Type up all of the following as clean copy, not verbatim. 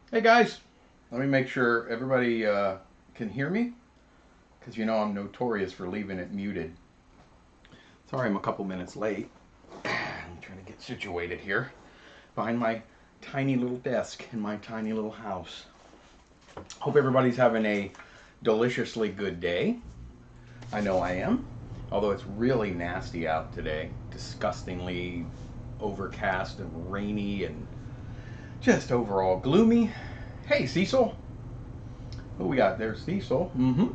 Hey guys, let me make sure everybody can hear me because you know I'm notorious for leaving it muted. Sorry I'm a couple minutes late. I'm trying to get situated here behind my tiny little desk in my tiny little house. Hope everybody's having a deliciously good day. I know I am, although it's really nasty out today. Disgustingly overcast and rainy and just overall gloomy. Hey Cecil, who we got? There's Cecil. Mm-hmm.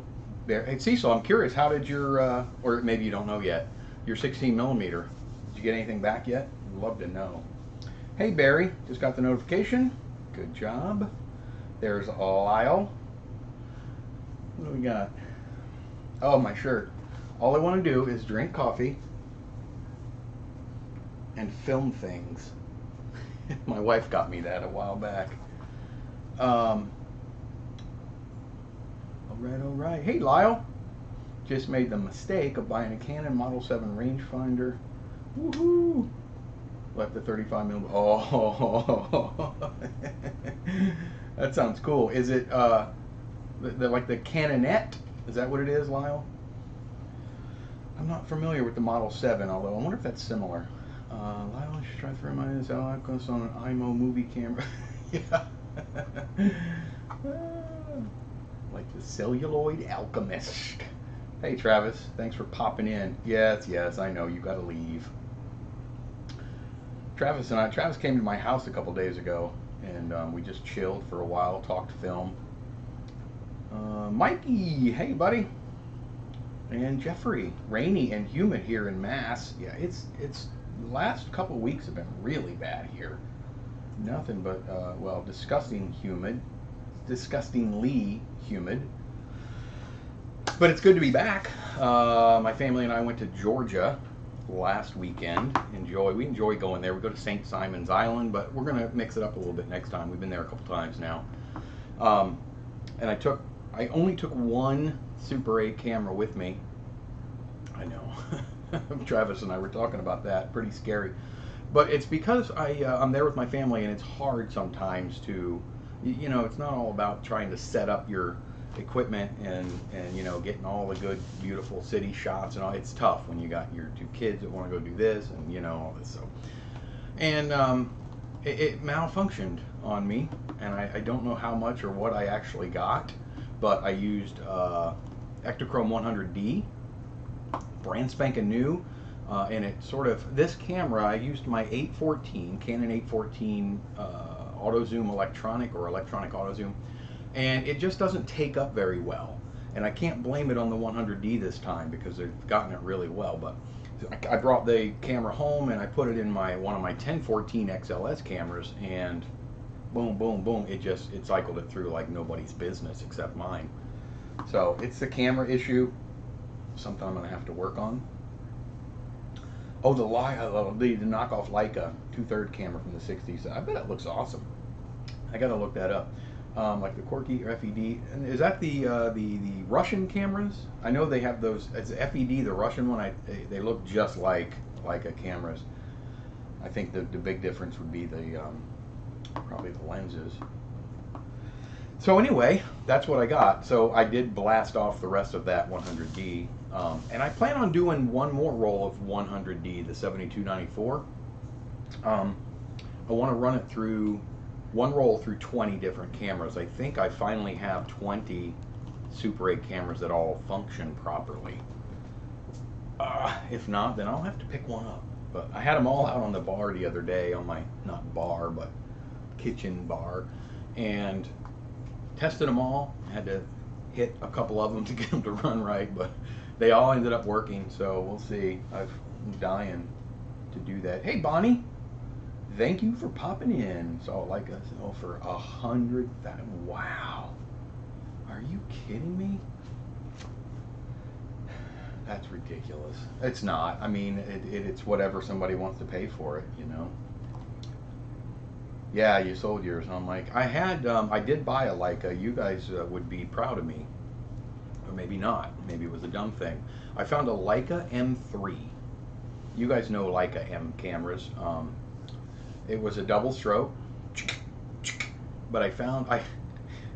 There. Hey, Cecil, I'm curious. How did your, or maybe you don't know yet, your 16 millimeter? Did you get anything back yet? I'd love to know. Hey, Barry, just got the notification. Good job. There's Lyle. What do we got? Oh, my shirt. All I want to do is drink coffee and film things. My wife got me that a while back. All right, all right. Hey, Lyle. Just made the mistake of buying a Canon Model 7 rangefinder. Woohoo! Left the 35 mm. Oh, that sounds cool. Is it like the Canonette? Is that what it is, Lyle? I'm not familiar with the Model 7, although I wonder if that's similar. Lyle, I should try to remind us how it goes on an IMO movie camera. Yeah. Like the celluloid alchemist. Hey Travis, thanks for popping in. Yes, yes, I know you got to leave. Travis came to my house a couple days ago, and we just chilled for a while, talked film. Mikey, hey buddy, and Jeffrey. Rainy and humid here in Mass. Yeah, it's the last couple weeks have been really bad here. Nothing but well, disgusting humid, disgustingly humid. But it's good to be back. My family and I went to Georgia last weekend. We enjoy going there. We go to St. Simon's Island, but we're gonna mix it up a little bit next time. We've been there a couple times now. And I only took one Super 8 camera with me. I know. Travis and I were talking about that. Pretty scary. But it's because I'm there with my family, and it's hard sometimes to, it's not all about trying to set up your equipment and getting all the good beautiful city shots and all. It's tough when you got your two kids that want to go do this and all this. So and it malfunctioned on me, and I don't know how much or what I actually got, but I used Ektachrome 100D, brand spanking new. And it sort of, this camera, I used my 814, Canon 814 auto zoom electronic auto zoom, and it just doesn't take up very well. And I can't blame it on the 100D this time because they've gotten it really well. But I brought the camera home and I put it in one of my 1014 XLS cameras, and boom, boom, boom, it cycled it through like nobody's business except mine. So it's the camera issue, something I'm gonna have to work on. Oh, the knockoff Leica 2/3 camera from the 60s. I bet it looks awesome. I gotta look that up. Like the Corky or FED. And is that the Russian cameras? I know they have those. It's FED, the Russian one. They look just like Leica cameras. I think the big difference would be the probably the lenses. So anyway, that's what I got. So I did blast off the rest of that 100D. And I plan on doing one more roll of 100D, the 7294. I want to run it through, one roll through 20 different cameras. I think I finally have 20 Super 8 cameras that all function properly. If not, then I'll have to pick one up. But I had them all out on the bar the other day, on my, not bar, but kitchen bar, and tested them all. Had to hit a couple of them to get them to run right, but they all ended up working, so we'll see. I'm dying to do that. Hey, Bonnie, thank you for popping in. So like us, for 100,000. Wow, are you kidding me? That's ridiculous. It's not. I mean, it's whatever somebody wants to pay for it, Yeah, you sold yours. I'm like, I did buy a Leica. You guys would be proud of me. Or maybe not. Maybe it was a dumb thing. I found a Leica M3. You guys know Leica M cameras. It was a double stroke, but I found,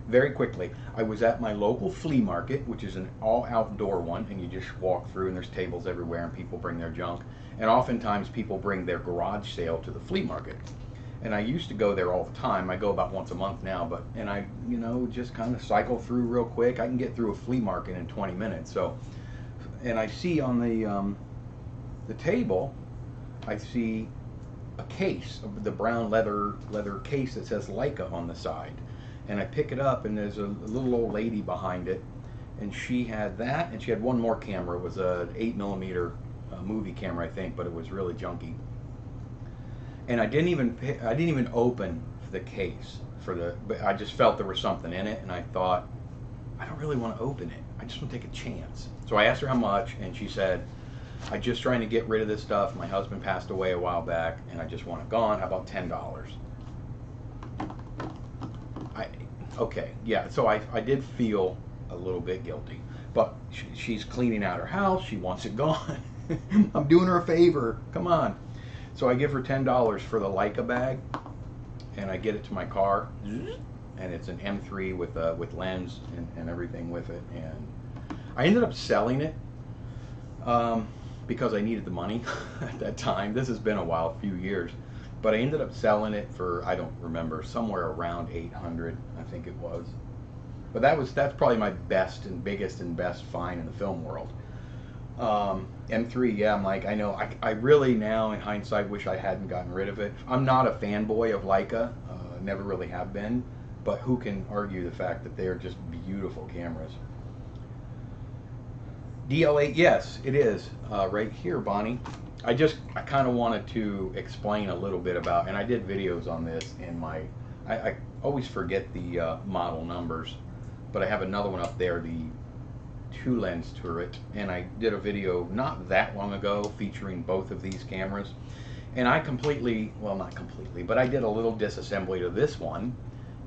very quickly, I was at my local flea market, which is an all outdoor one, and you just walk through and there's tables everywhere and people bring their junk. And oftentimes people bring their garage sale to the flea market. And I used to go there all the time. I go about once a month now, and I, just kind of cycle through real quick. I can get through a flea market in 20 minutes. So, and I see on the table, I see a case, of the brown leather case that says Leica on the side. And I pick it up, and there's a little old lady behind it, and she had that, and she had one more camera. It was a 8mm movie camera, I think, but it was really junky. And I didn't even open the case but I just felt there was something in it, and I thought, I don't really want to open it. I just want to take a chance. So I asked her how much, and she said, I'm just trying to get rid of this stuff. My husband passed away a while back, and I just want it gone. How about $10? Okay, yeah, so I did feel a little bit guilty, but she's cleaning out her house. She wants it gone. I'm doing her a favor. Come on. So I give her $10 for the Leica bag, and I get it to my car, and it's an M3 with lens and everything with it. And I ended up selling it because I needed the money at that time. This has been a few years. But I ended up selling it for, I don't remember, somewhere around $800, I think it was. But that's probably my best and biggest and best find in the film world. M3, yeah, I'm like, I know, I really now in hindsight wish I hadn't gotten rid of it. I'm not a fanboy of Leica, never really have been, but who can argue the fact that they are just beautiful cameras. DL8, yes, it is, right here, Bonnie. I kind of wanted to explain a little bit about, and I did videos on this in I always forget the model numbers, but I have another one up there, the 2-lens turret, and I did a video not that long ago featuring both of these cameras, and I completely, well, not completely, but I did a little disassembly to this one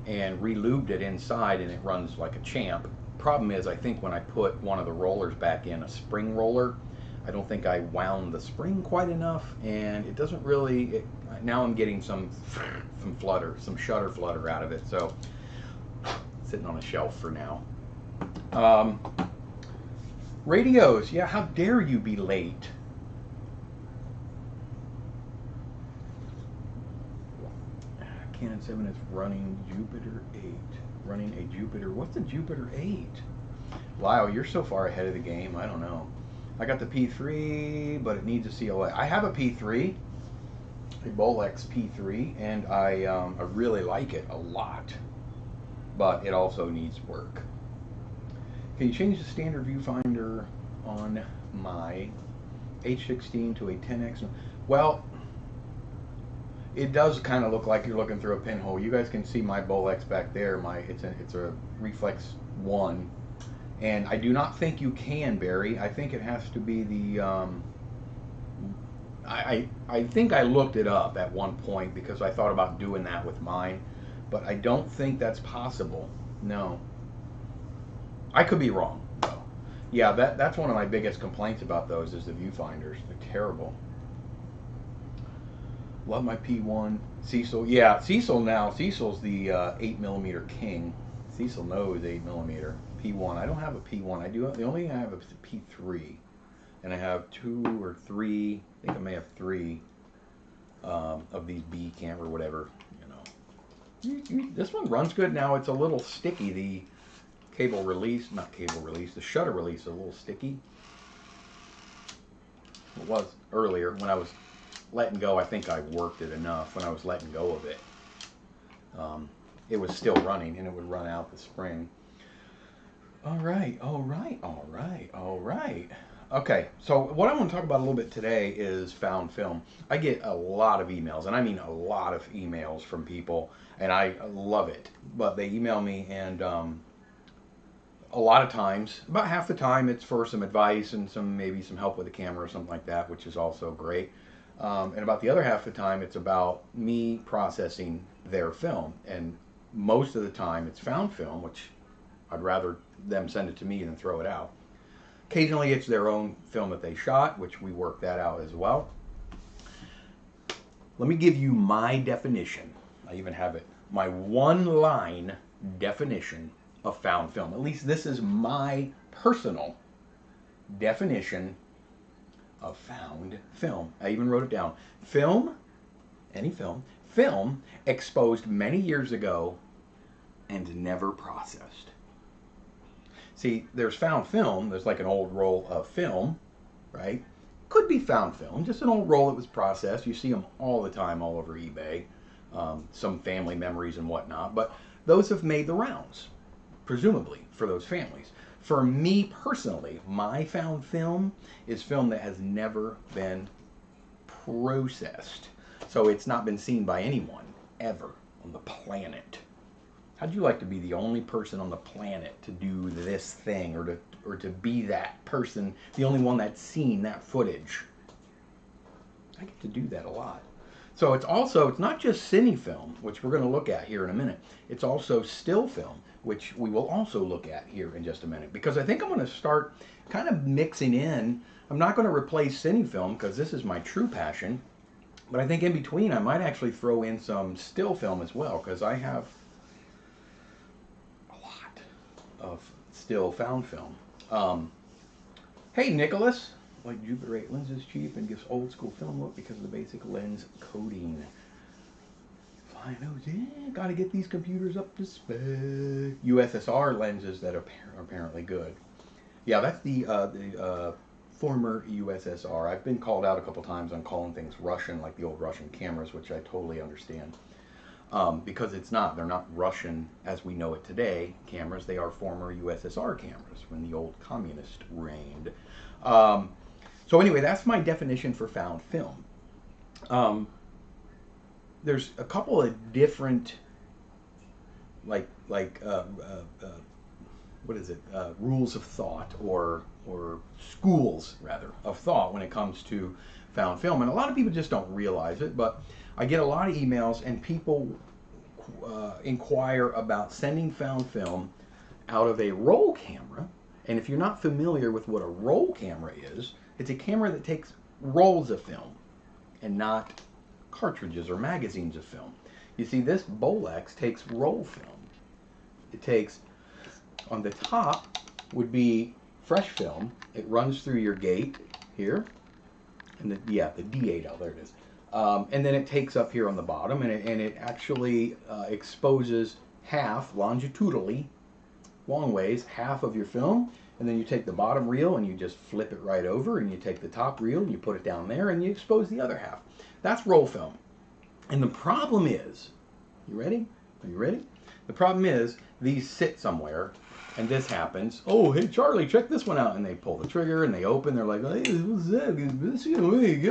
and relubed it inside, and it runs like a champ. Problem is, I think when I put one of the rollers back in, a spring roller, I don't think I wound the spring quite enough, and it doesn't really, now I'm getting some flutter, some shutter flutter out of it, so sitting on a shelf for now. Radios, yeah, how dare you be late? Canon 7 is running Jupiter 8. Running a Jupiter, what's a Jupiter 8? Wow, you're so far ahead of the game, I don't know. I got the P3, but it needs a CLA. I have a P3, a Bolex P3, and I really like it a lot, but it also needs work. Can you change the standard viewfinder on my H16 to a 10x? Well, it does kind of look like you're looking through a pinhole. You guys can see my Bolex back there. It's a Reflex 1. And I do not think you can, Barry. I think it has to be the, I think I looked it up at one point because I thought about doing that with mine, but I don't think that's possible. No. I could be wrong, though. Yeah, that's one of my biggest complaints about those is the viewfinders. They're terrible. Love my P1. Cecil, yeah, Cecil's the 8mm king. Cecil knows 8mm. P1. I don't have a P1. The only thing I have is a P3, and I have 2 or 3. I think I may have 3 of these B camera or whatever. This one runs good now. It's a little sticky. The cable release, not cable release. The shutter release is a little sticky. It was earlier when I was letting go. I think I worked it enough when I was letting go of it. It was still running, and it would run out the spring. All right. Okay, so what I want to talk about a little bit today is found film. I get a lot of emails, and I mean a lot of emails from people, and I love it. But they email me, and a lot of times, about half the time, it's for some advice and maybe some help with the camera or something like that, which is also great. And about the other half of the time, it's about me processing their film, and most of the time, it's found film, which I'd rather them send it to me than throw it out. Occasionally it's their own film that they shot, which we work that out as well. Let me give you my definition. I even have it my one-line definition of found film. At least this is my personal definition of found film. I even wrote it down. Film, any film, film exposed many years ago and never processed. See, there's found film. There's like an old roll of film, right? Could be found film, just an old roll that was processed. You see them all the time all over eBay. Some family memories and whatnot. But those have made the rounds, presumably, for those families. For me personally, my found film is film that has never been processed. So it's not been seen by anyone, ever, on the planet. How'd you like to be the only person on the planet to do this thing, or to be that person, the only one that's seen that footage? I get to do that a lot. So it's not just cine film, which we're going to look at here in a minute. It's also still film, which we will also look at here in just a minute. Because I think I'm going to start kind of mixing in. I'm not going to replace cine film because this is my true passion. But I think in between I might actually throw in some still film as well, because I have a lot of still found film. Hey Nicholas, like Jupiter 8 lens is cheap and gives old school film look because of the basic lens coating. Flying nose, yeah, gotta get these computers up to spec. USSR lenses that are apparently good. Yeah, that's the former USSR. I've been called out a couple times on calling things Russian, like the old Russian cameras, which I totally understand. Because it's not. They're not Russian as we know it today cameras. They are former USSR cameras when the old communist reigned. So anyway, that's my definition for found film. There's a couple of different, what is it? Rules of thought or schools rather of thought when it comes to found film, and a lot of people just don't realize it. But I get a lot of emails, and people inquire about sending found film out of a roll camera. And if you're not familiar with what a roll camera is, it's a camera that takes rolls of film and not cartridges or magazines of film. You see, this Bolex takes roll film. It takes, on the top would be fresh film. It runs through your gate here, and the D8L, there it is. And then it takes up here on the bottom, and it actually exposes half, longitudinally, long ways, half of your film. And then you take the bottom reel and you just flip it right over, and you take the top reel and you put it down there and you expose the other half. That's roll film. And the problem is, you ready? Are you ready? The problem is these sit somewhere and this happens. Oh, hey Charlie, check this one out. And they pull the trigger and they open. They're like, hey, what's that?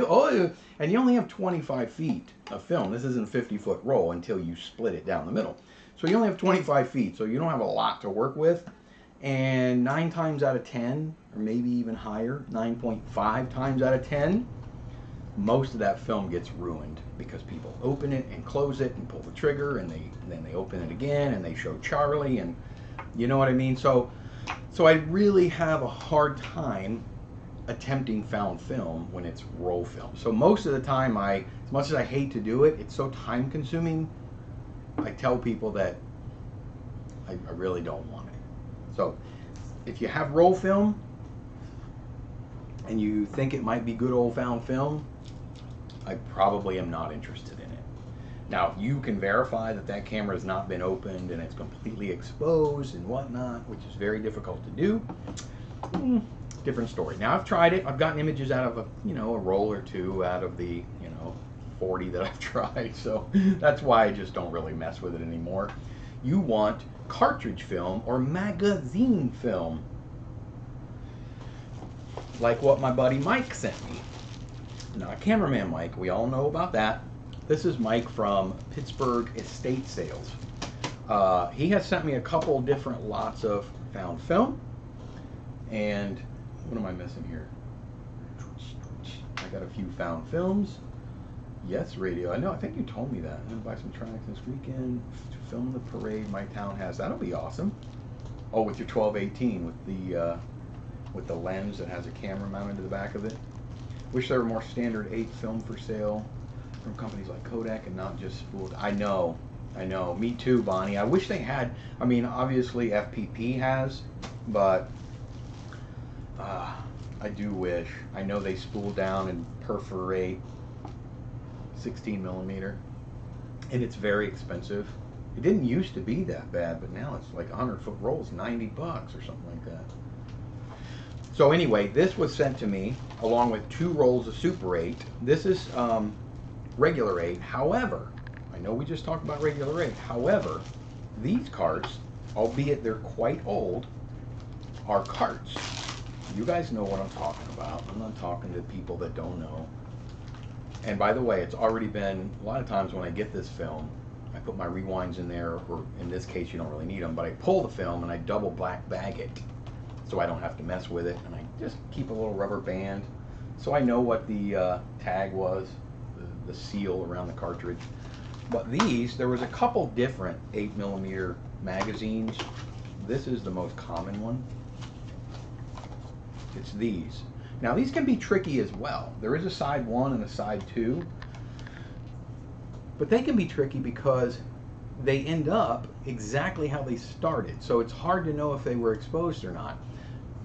Oh, and you only have 25 feet of film. This isn't a 50-foot roll until you split it down the middle. So you only have 25 feet. So you don't have a lot to work with. And 9 times out of 10, or maybe even higher, 9.5 times out of 10, most of that film gets ruined because people open it and close it and pull the trigger, and then they open it again and they show Charlie, and you know what I mean? So I really have a hard time attempting found film when it's roll film. So most of the time, as much as I hate to do it, it's so time consuming, I tell people that I really don't want it. So if you have roll film and you think it might be good old found film, I probably am not interested in it. Now, you can verify that that camera has not been opened and it's completely exposed and whatnot, which is very difficult to do. Different story. Now, I've tried it. I've gotten images out of a roll or two out of the 40 that I've tried. So that's why I just don't really mess with it anymore. You want cartridge film or magazine film, like what my buddy Mike sent me. Not cameraman Mike, we all know about that. This is Mike from Pittsburgh Estate Sales. He has sent me a couple different lots of found film. And what am I missing here? I got a few found films. Yes, radio. I know, I think you told me that. I'm gonna buy some Tronics this weekend to film the parade my town has. That'll be awesome. Oh, with your 12-18 with the lens that has a camera mounted to the back of it. Wish there were more standard 8 film for sale from companies like Kodak and not just spooled. I know. I know, me too, Bonnie. I wish they had, I mean, obviously FPP has, but I do wish. I know they spool down and perforate 16 millimeter, and it's very expensive. It didn't used to be that bad, but now it's like 100-foot rolls, $90 or something like that. So anyway, this was sent to me along with 2 rolls of Super 8. This is regular 8. However, I know we just talked about regular 8. However, these carts, albeit they're quite old, are carts. You guys know what I'm talking about. I'm not talking to people that don't know. And by the way, it's already been, a lot of times when I get this film, I put my rewinds in there, or in this case you don't really need them, but I pull the film and I double black bag it so I don't have to mess with it, and I just keep a little rubber band so I know what the tag was, the seal around the cartridge. But these, there was a couple different 8mm magazines. This is the most common one. It's these. Now these can be tricky as well. There is a side 1 and a side 2. But they can be tricky because they end up exactly how they started. So it's hard to know if they were exposed or not.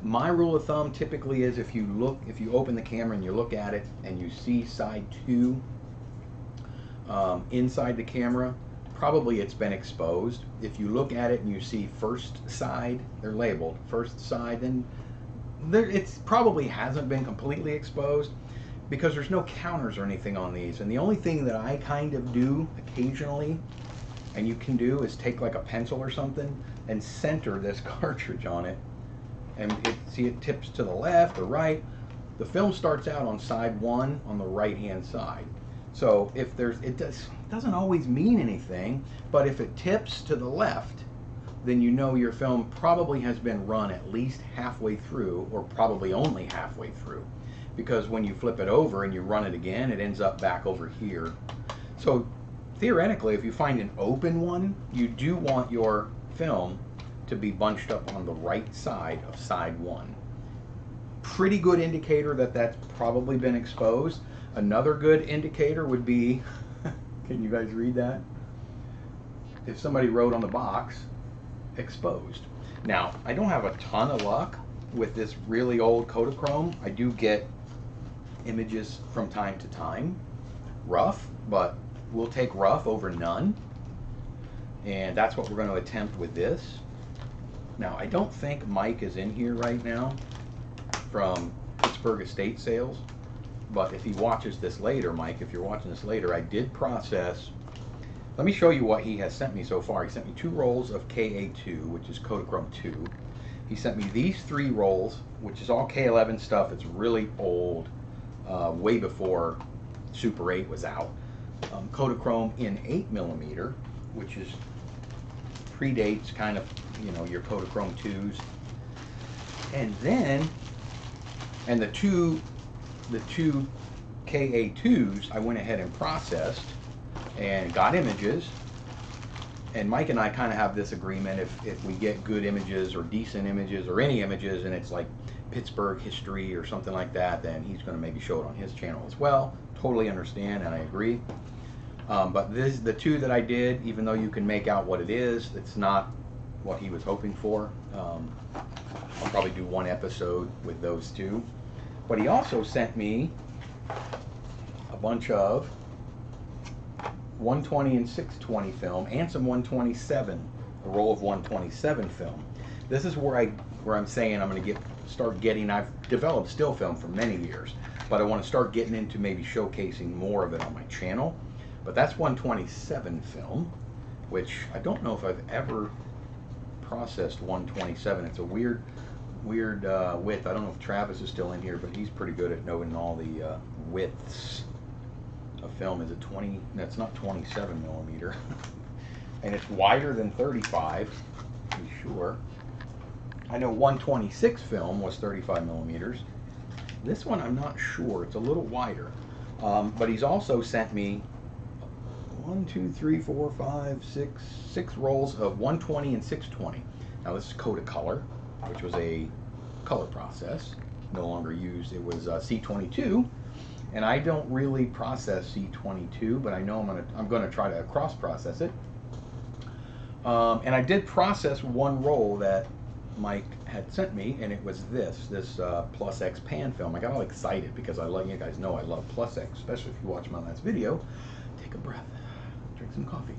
My rule of thumb typically is if you open the camera and you look at it and you see side 2 inside the camera, probably it's been exposed. If you look at it and you see first side, they're labeled first side, then it probably hasn't been completely exposed, because there's no counters or anything on these. And the only thing that I kind of do occasionally, and you can do, is take like a pencil or something and center this cartridge on it, and see it tips to the left or right. The film starts out on side 1 on the right hand side. So if there's, it doesn't always mean anything, but if it tips to the left, then you know your film probably has been run at least halfway through, or probably only halfway through. Because when you flip it over and you run it again, it ends up back over here. So theoretically, if you find an open one, you do want your film to be bunched up on the right side of side 1. Pretty good indicator that that's probably been exposed. Another good indicator would be, can you guys read that? If somebody wrote on the box, exposed. Now, I don't have a ton of luck with this really old Kodachrome. I do get images from time to time, rough, but we'll take rough over none, and that's what we're going to attempt with this. Now, I don't think Mike is in here right now from Pittsburgh Estate Sales, but if he watches this later, Mike, if you're watching this later, I did process. Let me show you what he has sent me so far. He sent me 2 rolls of KA2, which is Kodachrome 2. He sent me these 3 rolls, which is all K11 stuff. It's really old, way before Super 8 was out. Kodachrome in 8mm, which is predates kind of, you know, your Kodachrome 2s. And then, and the two KA2s I went ahead and processed and got images. And Mike and I kind of have this agreement, if we get good images or decent images or any images, and it's like Pittsburgh history or something like that, then he's going to maybe show it on his channel as well. Totally understand, and I agree. But the 2 that I did, even though you can make out what it is, it's not what he was hoping for. I'll probably do 1 episode with those 2. But he also sent me a bunch of 120 and 620 film and some 127, a roll of 127 film. This is where I'm saying I'm going to start getting. I've developed still film for many years, but I want to start getting into maybe showcasing more of it on my channel. But that's 127 film, which I don't know if I've ever processed 127. It's a weird width. I don't know if Travis is still in here, but he's pretty good at knowing all the widths of film. Is it 20? That's not 27mm. And it's wider than 35, to be sure. I know 126 film was 35mm. This one I'm not sure. It's a little wider. But he's also sent me 6 rolls of 120 and 620. Now this is Kodacolor, which was a color process, no longer used. It was C22, and I don't really process C22, but I know I'm gonna try to cross process it. And I did process one roll that Mike had sent me, and it was this Plus X pan film. I got all excited because I love, you guys know I love Plus X, especially if you watch my last video. Take a breath, drink some coffee.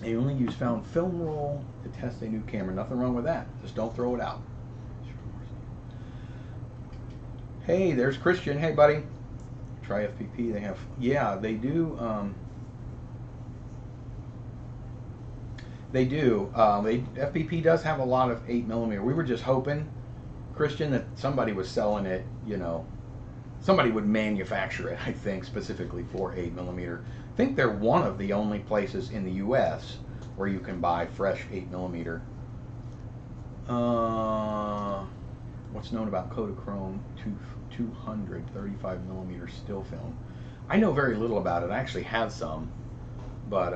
I only use found film roll to test a new camera. Nothing wrong with that. Just don't throw it out. Hey, there's Christian. Hey, buddy. Try FPP. They have, yeah, they do. They do. FPP does have a lot of 8mm. We were just hoping, Christian, that somebody was selling it. You know, somebody would manufacture it. I think specifically for 8mm. I think they're one of the only places in the U.S. where you can buy fresh 8mm. What's known about Kodachrome 200 35mm still film? I know very little about it. I actually have some, but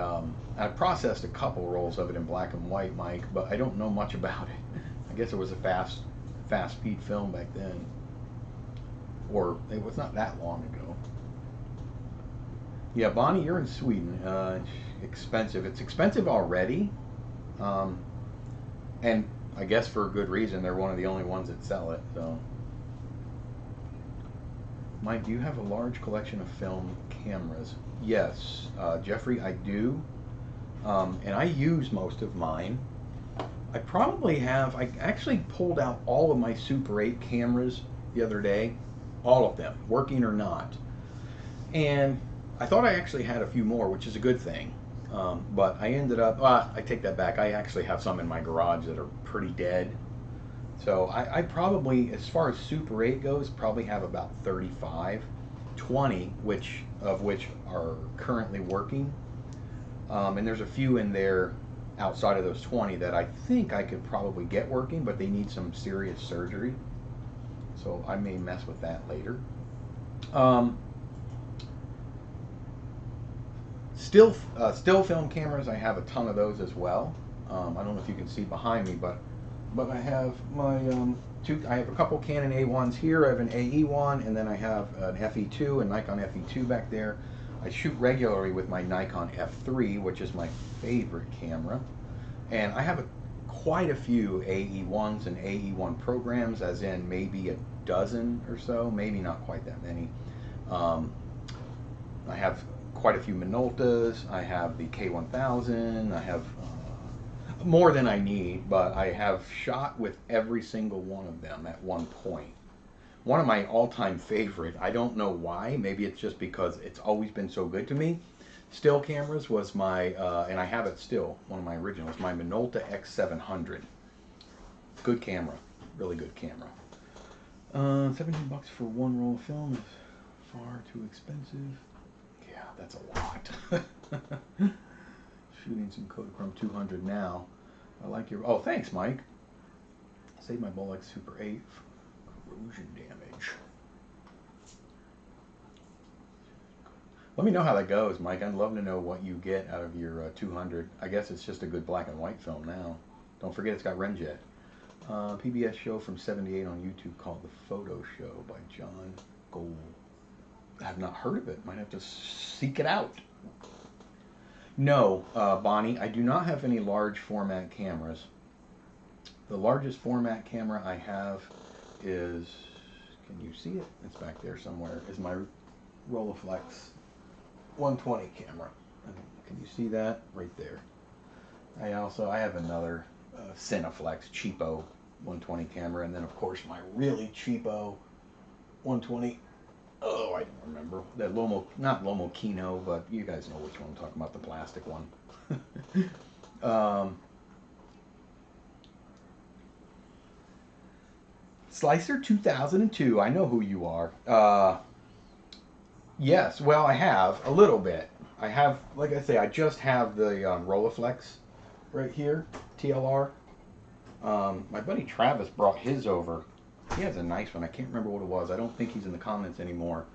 I processed a couple rolls of it in black and white, Mike, but I don't know much about it. I guess it was a fast speed film back then, or it was not that long ago. Yeah, Bonnie, you're in Sweden. Expensive. It's expensive already, and I guess for a good reason. They're one of the only ones that sell it. So, Mike, do you have a large collection of film cameras? Yes, Jeffrey, I do, and I use most of mine. I probably have. I actually pulled out all of my Super 8 cameras the other day, all of them, working or not, and I thought I actually had a few more, which is a good thing, but I ended up, I take that back, I actually have some in my garage that are pretty dead. So I probably, as far as Super 8 goes, probably have about 35, 20 of which are currently working, and there's a few in there outside of those 20 that I think I could probably get working, but they need some serious surgery, so I may mess with that later. Still film cameras, I have a ton of those as well. I don't know if you can see behind me, but I have my I have a couple Canon A1s here. I have an AE one, and then I have an FE2, a Nikon FE2 back there. I shoot regularly with my Nikon F3, which is my favorite camera, and I have quite a few AE1s and AE1 programs, as in maybe a dozen or so, maybe not quite that many. I have quite a few Minoltas. I have the K1000. I have more than I need, but I have shot with every single one of them at one point. One of my all-time favorite, I don't know why, maybe it's just because it's always been so good to me, still cameras was my, and I have it still, one of my originals, my Minolta X700. Good camera, really good camera. 17 bucks for one roll of film is far too expensive. Yeah, that's a lot. Shooting some Kodachrome 200 now. I like your, oh, thanks, Mike. Save my Bolex Super 8 for corrosion damage. Let me know how that goes, Mike. I'd love to know what you get out of your 200. I guess it's just a good black and white film now. Don't forget it's got Remjet. PBS show from '78 on YouTube called The Photo Show by John Gold. I have not heard of it. Might have to seek it out. No, Bonnie, I do not have any large format cameras. The largest format camera I have is, can you see it? It's back there somewhere, is my Rolleiflex 120 camera. Can you see that? Right there. I have another Cineflex cheapo 120 camera, and then of course my really cheapo 120. Oh, I don't remember. That Lomo, not Lomo Kino, but you guys know which one I'm talking about, the plastic one. Slicer 2002, I know who you are. Yes, well, I have, a little bit. I have, like I say, I just have the Rolleiflex right here, TLR. My buddy Travis brought his over. He has a nice one. I can't remember what it was. I don't think he's in the comments anymore.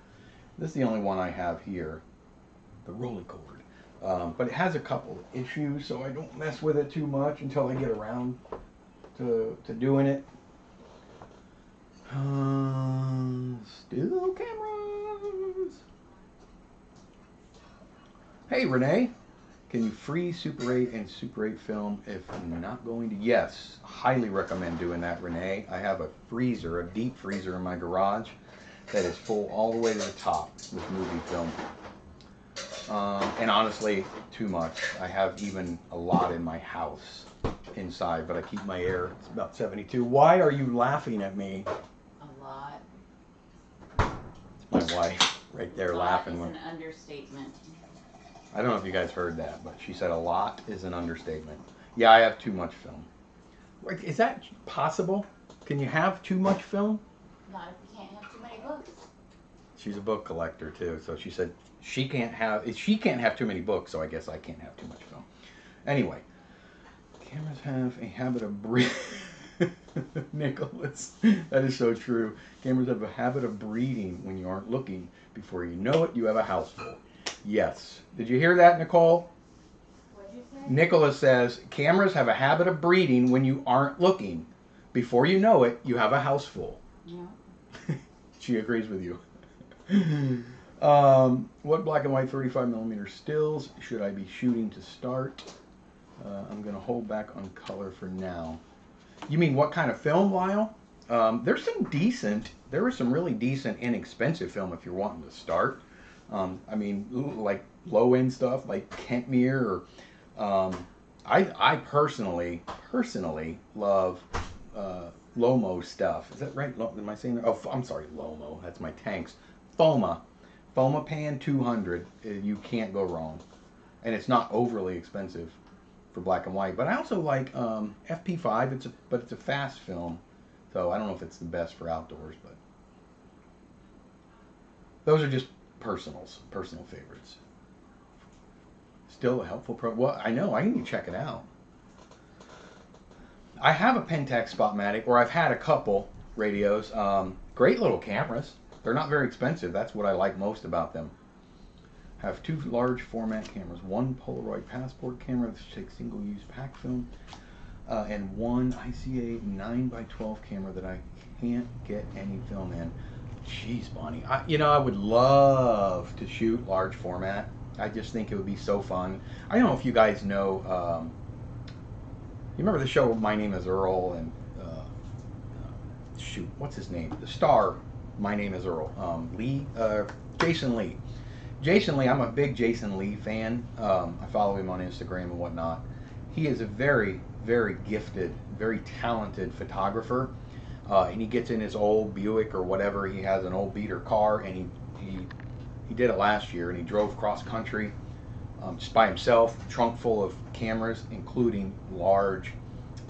This is the only one I have here, the Rolleicord. But it has a couple of issues, so I don't mess with it too much until I get around to doing it. Still cameras. Hey, Renee. Can you freeze Super 8 and Super 8 film if not going to? Yes, highly recommend doing that, Renee. I have a freezer, a deep freezer in my garage that is full all the way to the top with movie film. And honestly, too much. I have even a lot in my house inside, but I keep my air. It's about 72. Why are you laughing at me? A lot. It's my wife right there laughing. Is an understatement. I don't know if you guys heard that, but she said a lot is an understatement. Yeah, I have too much film. Is that possible? Can you have too much film? Not if you can't have too many books. She's a book collector too, so she said she can't have too many books, so I guess I can't have too much film. Anyway, cameras have a habit of breeding. Nicholas, that is so true. Cameras have a habit of breeding when you aren't looking. Before you know it, you have a house full. Yes. Did you hear that, Nicole? What'd you say? Nicholas says cameras have a habit of breeding when you aren't looking. Before you know it, you have a house full. Yeah. She agrees with you. What black and white 35mm stills should I be shooting to start? I'm going to hold back on color for now. You mean what kind of film, Lyle? There is some really decent, inexpensive film if you're wanting to start. I mean, like low-end stuff like Kentmere, or I personally love Lomo stuff. Is that right? Am I saying that? Oh, I'm sorry, Lomo. That's my tanks. Foma Pan 200. You can't go wrong, and it's not overly expensive for black and white. But I also like FP5. It's a fast film, so I don't know if it's the best for outdoors, but those are just personal favorites. Still a helpful well, I know, I need to check it out. I have a Pentax Spotmatic, or I've had a couple radios. Great little cameras. They're not very expensive. That's what I like most about them. Have two large format cameras. One Polaroid passport camera that takes single-use pack film, and one ICA 9x12 camera that I can't get any film in. Jeez, Bonnie. I would love to shoot large format. I just think it would be so fun. I don't know if you guys know, you remember the show My Name is Earl, and shoot, what's his name? The star, My Name is Earl. Jason Lee. Jason Lee, I'm a big Jason Lee fan. I follow him on Instagram and whatnot. He is a very, very gifted, very talented photographer. And he gets in his old Buick or whatever. He has an old beater car, and he did it last year, and he drove cross country just by himself, trunk full of cameras, including large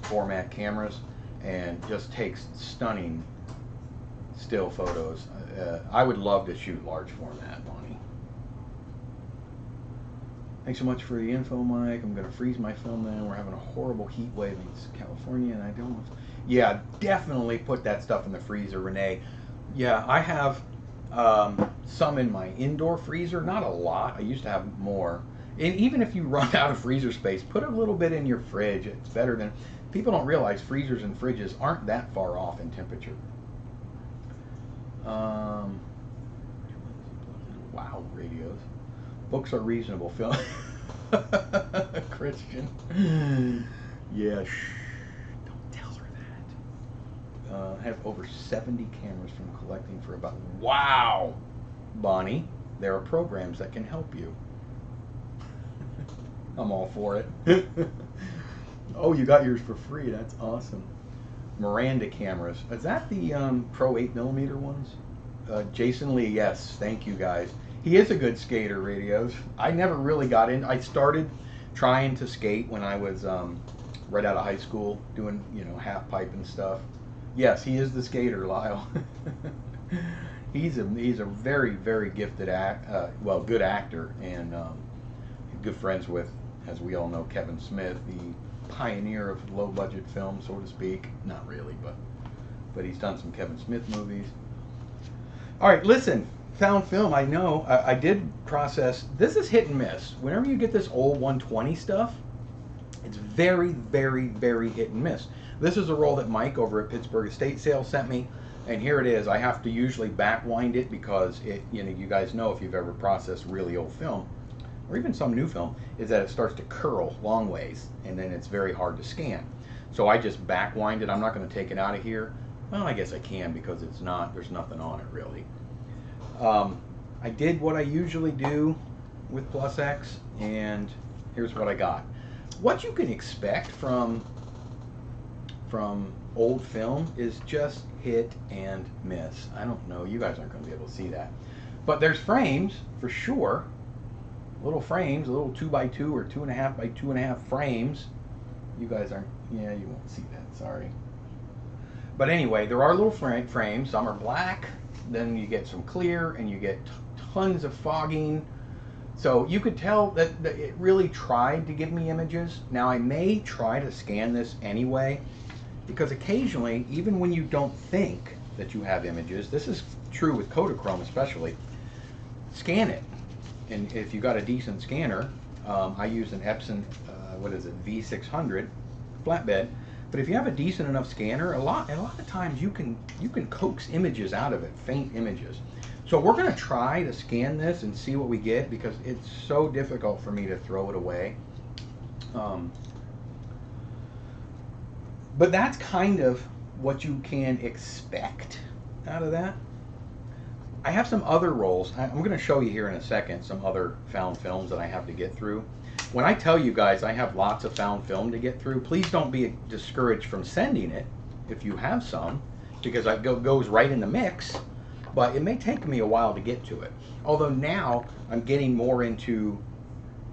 format cameras, and just takes stunning still photos. I would love to shoot large format, Bonnie. Thanks so much for the info, Mike. I'm going to freeze my film now. We're having a horrible heat wave in California, and I don't know. Yeah, definitely put that stuff in the freezer, Renee. Yeah, I have some in my indoor freezer. Not a lot. I used to have more. And even if you run out of freezer space, put a little bit in your fridge. It's better than... People don't realize freezers and fridges aren't that far off in temperature. Wow, radios. Books are reasonable, Phil. Christian. Yeah, shh. Don't tell her that. I have over 70 cameras from collecting for about... Wow! Bonnie, there are programs that can help you. I'm all for it. Oh, you got yours for free. That's awesome. Miranda cameras. Is that the Pro 8mm ones? Jason Lee, yes. Thank you, guys. He is a good skater, radios. I never really got in. I started trying to skate when I was right out of high school, doing, half pipe and stuff. Yes, he is the skater, Lyle. He's a very, very gifted good actor, and good friends with, as we all know, Kevin Smith, the pioneer of low budget film, so to speak. Not really, but he's done some Kevin Smith movies. All right, listen, found film. I know I did process. This is hit and miss. Whenever you get this old 120 stuff, it's very, very, very hit and miss. This is a roll that Mike over at Pittsburgh Estate Sales sent me, and here it is. I have to usually back wind it because it, you guys know if you've ever processed really old film, or even some new film, is that it starts to curl long ways, and then it's very hard to scan. So I just back wind it. I'm not going to take it out of here. Well, I guess I can because it's not, there's nothing on it really. I did what I usually do with Plus X, and here's what I got. What you can expect from old film is just hit and miss. I don't know, you guys aren't going to be able to see that. But there's frames, for sure. Little frames, a little 2x2 or 2.5 by 2.5 frames. You guys aren't, yeah, you won't see that, sorry. But anyway, there are little frames. Some are black, then you get some clear, and you get tons of fogging. So you could tell that it really tried to give me images. Now I may try to scan this anyway, because occasionally, even when you don't think that you have images, this is true with Kodachrome especially, scan it. And if you got a decent scanner, I use an Epson, what is it, V600 flatbed. But if you have a decent enough scanner, a lot of times you can coax images out of it, faint images. So we're going to try to scan this and see what we get, because it's so difficult for me to throw it away. But that's kind of what you can expect out of that. I have some other rolls. I'm going to show you here in a second some other found films that I have to get through. When I tell you guys I have lots of found film to get through, please don't be discouraged from sending it if you have some, because it goes right in the mix, but it may take me a while to get to it. Although now I'm getting more into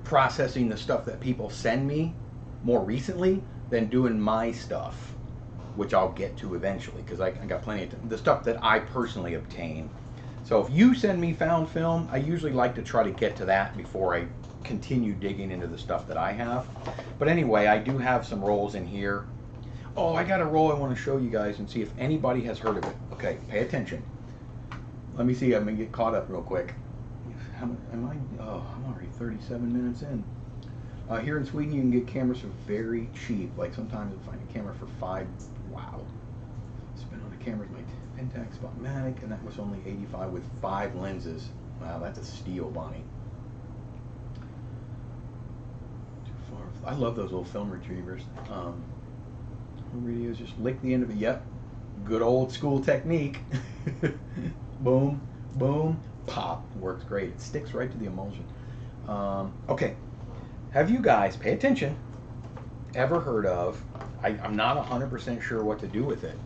processing the stuff that people send me more recently than doing my stuff, which I'll get to eventually, because I got plenty of the stuff that I personally obtain. So if you send me found film, I usually like to try to get to that before I continue digging into the stuff that I have. But anyway, I do have some rolls in here. Oh, I got a roll I want to show you guys and see if anybody has heard of it. Okay, pay attention. Let me see, I'm going to get caught up real quick. Am I? Oh, I'm already 37 minutes in. Here in Sweden, you can get cameras for very cheap. Like sometimes you'll find a camera for wow. Spent on the camera's my Pentax Spotmatic, and that was only 85 with 5 lenses. Wow, that's a steal, Bonnie. Too far. I love those little film retrievers. Radios, just lick the end of it. Yep, good old school technique. Boom, boom, pop. Works great. It sticks right to the emulsion. Okay. Have you guys, pay attention, ever heard of, I'm not 100% sure what to do with it.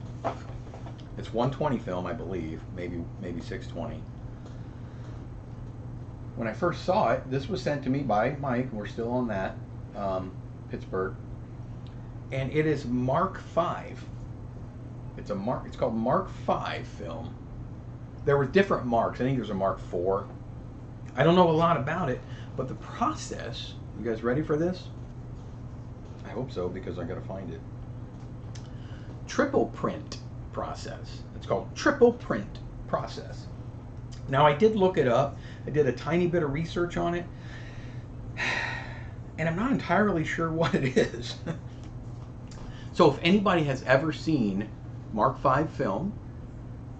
It's 120 film, I believe, maybe 620. When I first saw it, this was sent to me by Mike, we're still on that, Pittsburgh, and it is Mark V. It's called Mark V film. There were different marks. I think there's a Mark IV. I don't know a lot about it, but the process, you guys ready for this? I hope so, because I gotta find it. Triple print process. It's called triple print process. Now I did look it up. I did a tiny bit of research on it, and I'm not entirely sure what it is. So if anybody has ever seen Mark V film,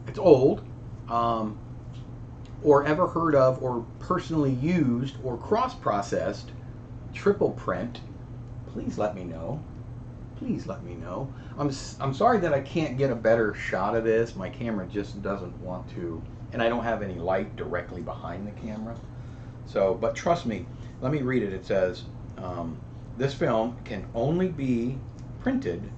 it's old, or ever heard of or personally used or cross-processed triple print, please let me know. Please let me know. I'm sorry that I can't get a better shot of this. My camera just doesn't want to, and I don't have any light directly behind the camera. So, but trust me, let me read it. It says, this film can only be printed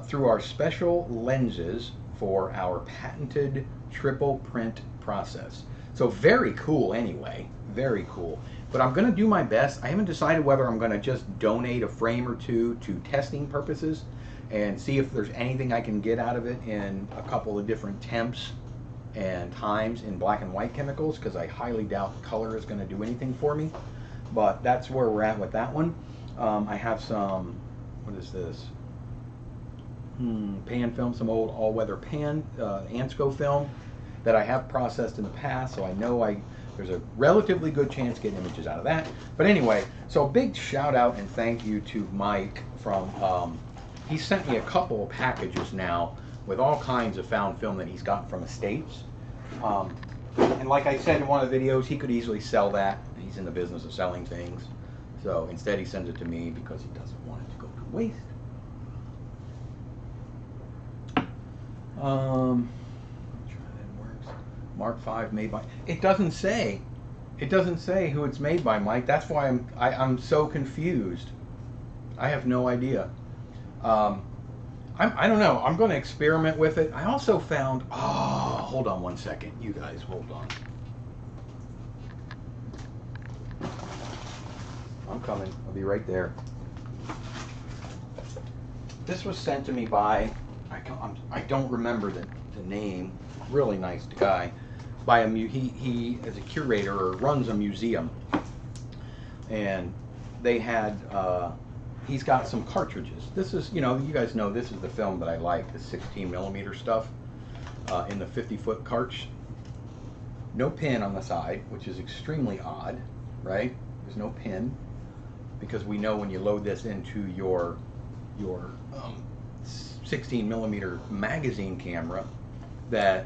through our special lenses for our patented triple print process. So very cool anyway, very cool. But I'm going to do my best. I haven't decided whether I'm going to just donate a frame or two to testing purposes and see if there's anything I can get out of it in a couple of different temps and times in black and white chemicals, because I highly doubt color is going to do anything for me. But that's where we're at with that one. I have some, what is this? Pan film, some old all-weather pan, Ansco film that I have processed in the past, so I know there's a relatively good chance getting images out of that. But anyway, so big shout out and thank you to Mike from, he sent me a couple of packages now with all kinds of found film that he's gotten from estates. And like I said in one of the videos, he could easily sell that. He's in the business of selling things. So instead he sends it to me because he doesn't want it to go to waste. Mark V made by. It doesn't say. It doesn't say who it's made by, Mike. That's why I'm so confused. I have no idea. I don't know. I'm going to experiment with it. I also found. Oh, hold on one second. You guys, hold on. I'm coming. I'll be right there. This was sent to me by. I don't remember the name. Really nice guy. By a he is a curator or runs a museum, and they had he's got some cartridges. This is, you know, you guys know this is the film that I like, the 16mm stuff in the 50-foot cartridge. No pin on the side, which is extremely odd, right? There's no pin because we know when you load this into your 16mm magazine camera that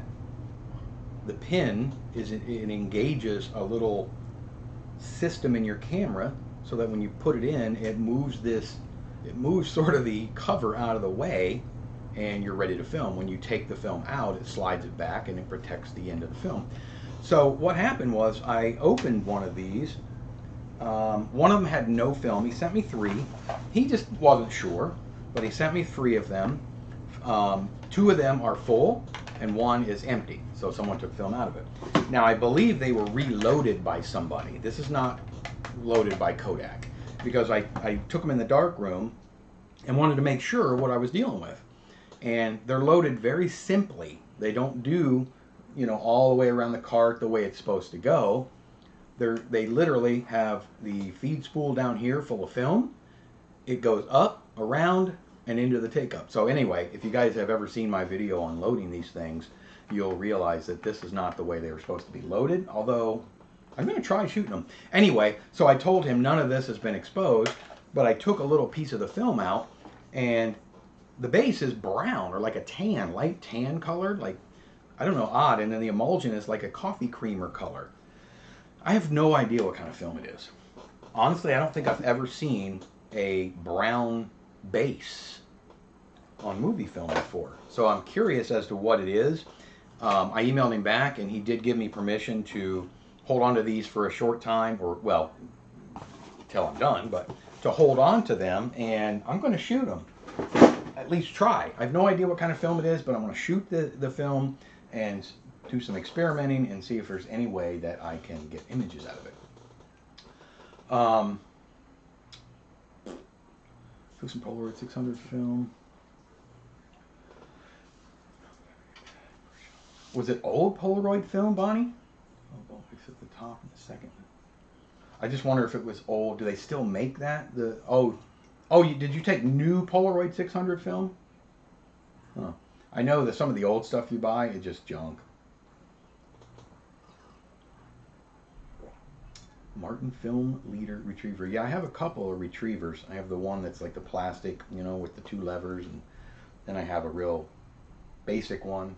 the pin is it engages a little system in your camera so that when you put it in, it moves sort of the cover out of the way and you're ready to film. When you take the film out, it slides it back and it protects the end of the film. So what happened was I opened one of these. One of them had no film. He sent me 3. He just wasn't sure, but he sent me 3 of them. 2 of them are full and 1 is empty, so someone took film out of it. Now I believe they were reloaded by somebody. This is not loaded by Kodak, because I took them in the dark room and wanted to make sure what I was dealing with. And they're loaded very simply. They don't do, you know, all the way around the cart the way it's supposed to go. They literally have the feed spool down here full of film. It goes up, around, and into the take-up. So anyway, if you guys have ever seen my video on loading these things, you'll realize that this is not the way they were supposed to be loaded, although I'm going to try shooting them. Anyway, so I told him none of this has been exposed, but I took a little piece of the film out, and the base is brown, or like a tan, light tan colored, like, I don't know, odd, and then the emulsion is like a coffee creamer color. I have no idea what kind of film it is. Honestly, I don't think I've ever seen a brown base on movie film before. So I'm curious as to what it is. I emailed him back and he did give me permission to hold on to these for a short time, or well, till I'm done, but to hold on to them, and I'm going to shoot them. At least try. I have no idea what kind of film it is, but I'm going to shoot the film and do some experimenting and see if there's any way that I can get images out of it. Took some Polaroid 600 film. Was it old Polaroid film, Bonnie? Oh, it's at the top in a second. I just wonder if it was old. Do they still make that? Did you take new Polaroid 600 film? Huh. I know that some of the old stuff you buy is just junk. Martin Film Leader Retriever. Yeah, I have a couple of retrievers. I have the one that's like the plastic, you know, with the 2 levers, and then I have a real basic one.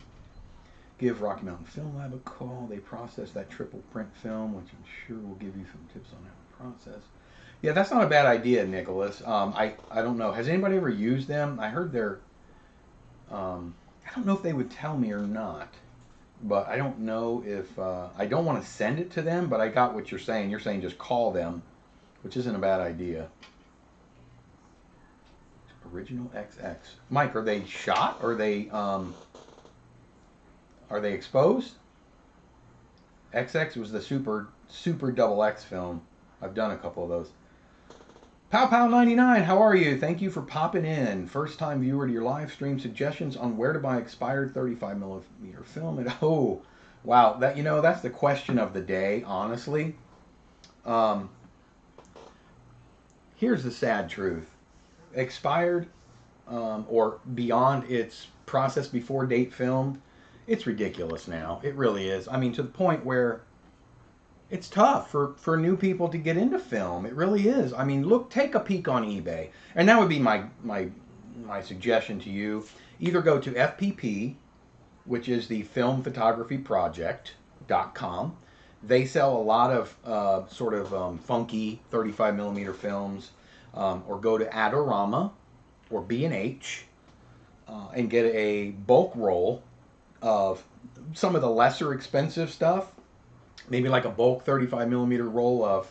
Give Rocky Mountain Film Lab a call. They process that triple print film, which I'm sure will give you some tips on how to process. Yeah, that's not a bad idea, Nicholas. I don't know. Has anybody ever used them? I heard they're... I don't know if they would tell me or not. But I don't know if... I don't want to send it to them, but I got what you're saying. You're saying just call them, which isn't a bad idea. Original XX. Mike, are they shot? Or are they exposed? XX was the super double X film. I've done a couple of those. Pow99, how are you? Thank you for popping in. First time viewer to your live stream. Suggestions on where to buy expired 35mm film. And oh, wow, that, you know, that's the question of the day, honestly. Here's the sad truth. Expired or beyond its process before date film, it's ridiculous now. It really is. I mean, to the point where it's tough for new people to get into film. It really is. I mean, look, take a peek on eBay. And that would be my suggestion to you. Either go to FPP, which is the Film Photography Project, Filmboy24.com. They sell a lot of sort of funky 35 millimeter films, or go to Adorama or B&H and get a bulk roll of some of the lesser expensive stuff, maybe like a bulk 35 millimeter roll of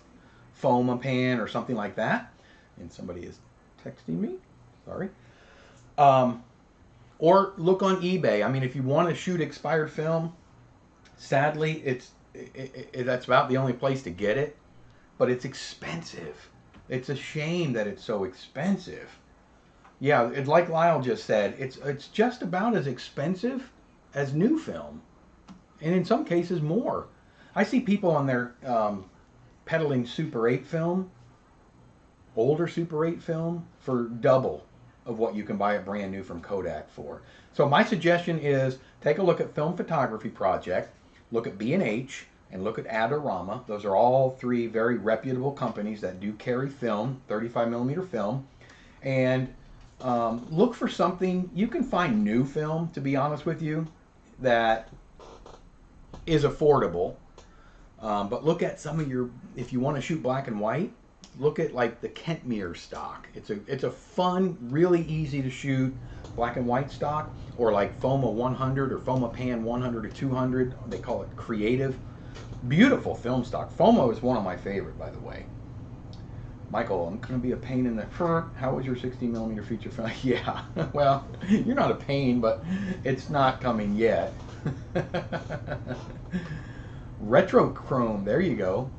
Fomapan or something like that. And somebody is texting me. Sorry. Or look on eBay. I mean, if you want to shoot expired film, sadly, that's about the only place to get it. But it's expensive. It's a shame that it's so expensive. Yeah, it's like Lyle just said. It's just about as expensive as new film, and in some cases more. I see people on there peddling Super 8 film, older Super 8 film, for double of what you can buy it brand new from Kodak for. So my suggestion is take a look at Film Photography Project, look at B&H, and look at Adorama. Those are all three very reputable companies that do carry film, 35 millimeter film, and look for something. You can find new film, to be honest with you, that is affordable. But look at some of your, if you want to shoot black and white, look at like the Kentmere stock. It's a fun, really easy to shoot black and white stock, or like Foma 100 or Fomapan 100 or 200. They call it creative. Beautiful film stock. Foma is one of my favorite, by the way. Michael, I'm going to be a pain in the... How was your 16 millimeter feature film? Yeah, well, you're not a pain, but it's not coming yet. Retrochrome, there you go.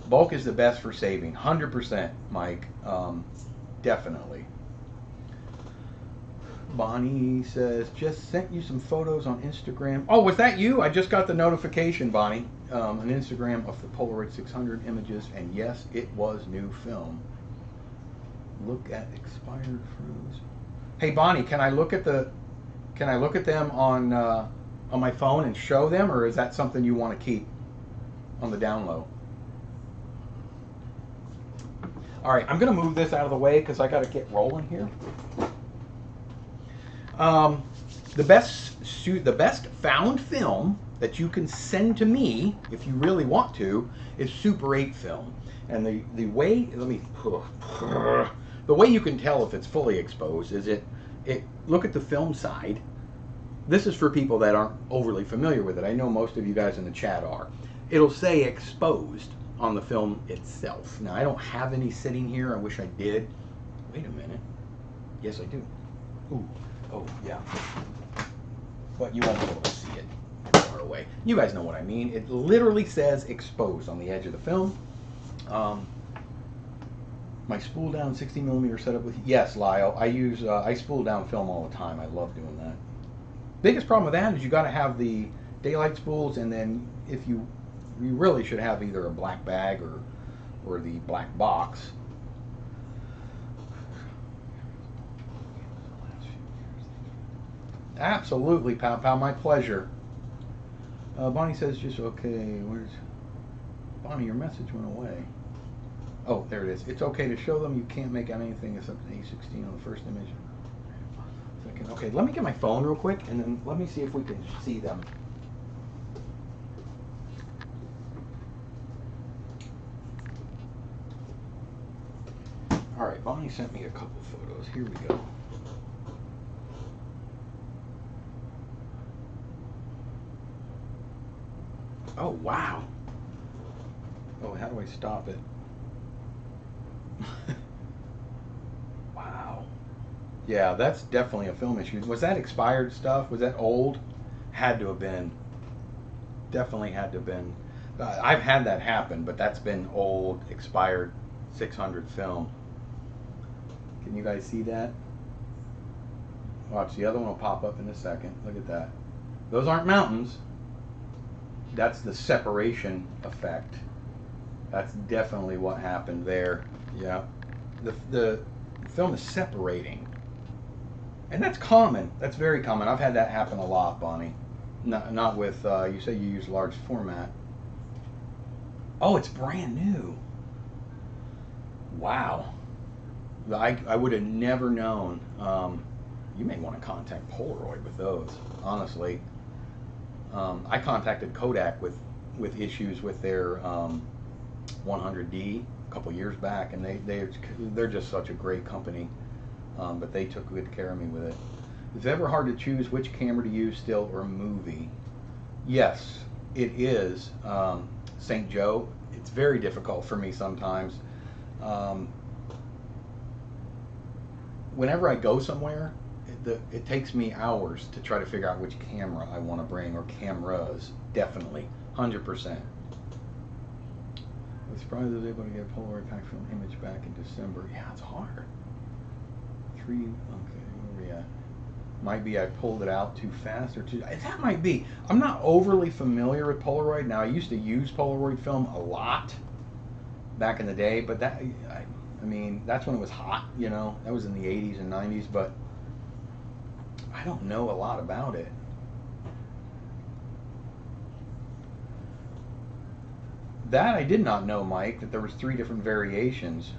Bulk is the best for saving. 100%, Mike. Definitely. Bonnie says, just sent you some photos on Instagram. Oh, was that you? I just got the notification, Bonnie. An Instagram of the Polaroid 600 images, and yes, it was new film. Look at expired photos. Hey, Bonnie, can I look at them on my phone and show them, or is that something you want to keep on the down low? All right, I'm going to move this out of the way because I got to get rolling here. The best found film that you can send to me, if you really want to, is Super 8 film. And the way, the way you can tell if it's fully exposed is look at the film side. This is for people that aren't overly familiar with it. I know most of you guys in the chat are. It'll say exposed on the film itself. Now, I don't have any sitting here. I wish I did. Wait a minute. Yes, I do. Ooh. Oh, yeah. But you won't be able to see it far away. You guys know what I mean. It literally says exposed on the edge of the film. My spool down 60 millimeter setup with, yes, Lyle. I spool down film all the time. I love doing that. Biggest problem with that is you got to have the daylight spools, and then if you really should have either a black bag or the black box. Absolutely, pal, my pleasure. Bonnie says just okay. Where's Bonnie? Your message went away. Oh, there it is. It's okay to show them. You can't make out anything except an A16 on the first image. Second. Okay, let me get my phone real quick, and then let me see if we can see them. All right, Bonnie sent me a couple photos. Here we go. Oh, wow. Oh, how do I stop it? Wow. Yeah, that's definitely a film issue. Was that expired stuff? Was that old? Had to have been. Definitely had to have been. I've had that happen, but that's been old, expired 600 film. Can you guys see that? Watch, the other one will pop up in a second. Look at that. Those aren't mountains. That's the separation effect. That's definitely what happened there. Yeah. The film is separating. And that's common. That's very common. I've had that happen a lot, Bonnie. Not with, you say you use large format. Oh, it's brand new. Wow. I would have never known. You may want to contact Polaroid with those, honestly. I contacted Kodak with issues with their 100D a couple years back, and they're just such a great company. But they took good care of me with it. Is it ever hard to choose which camera to use, still or movie? Yes, it is, St. Joe. It's very difficult for me sometimes. Whenever I go somewhere, it takes me hours to try to figure out which camera I want to bring, or cameras, definitely, 100%. I was surprised I was able to get a Polaroid pack film image back in December. Yeah, it's hard. Okay, where are we at? Might be I pulled it out too fast or too... That might be. I'm not overly familiar with Polaroid. Now, I used to use Polaroid film a lot back in the day, but that... I mean, that's when it was hot, you know. That was in the 80s and 90s, but I don't know a lot about it. That I did not know, Mike, that there was 3 different variations.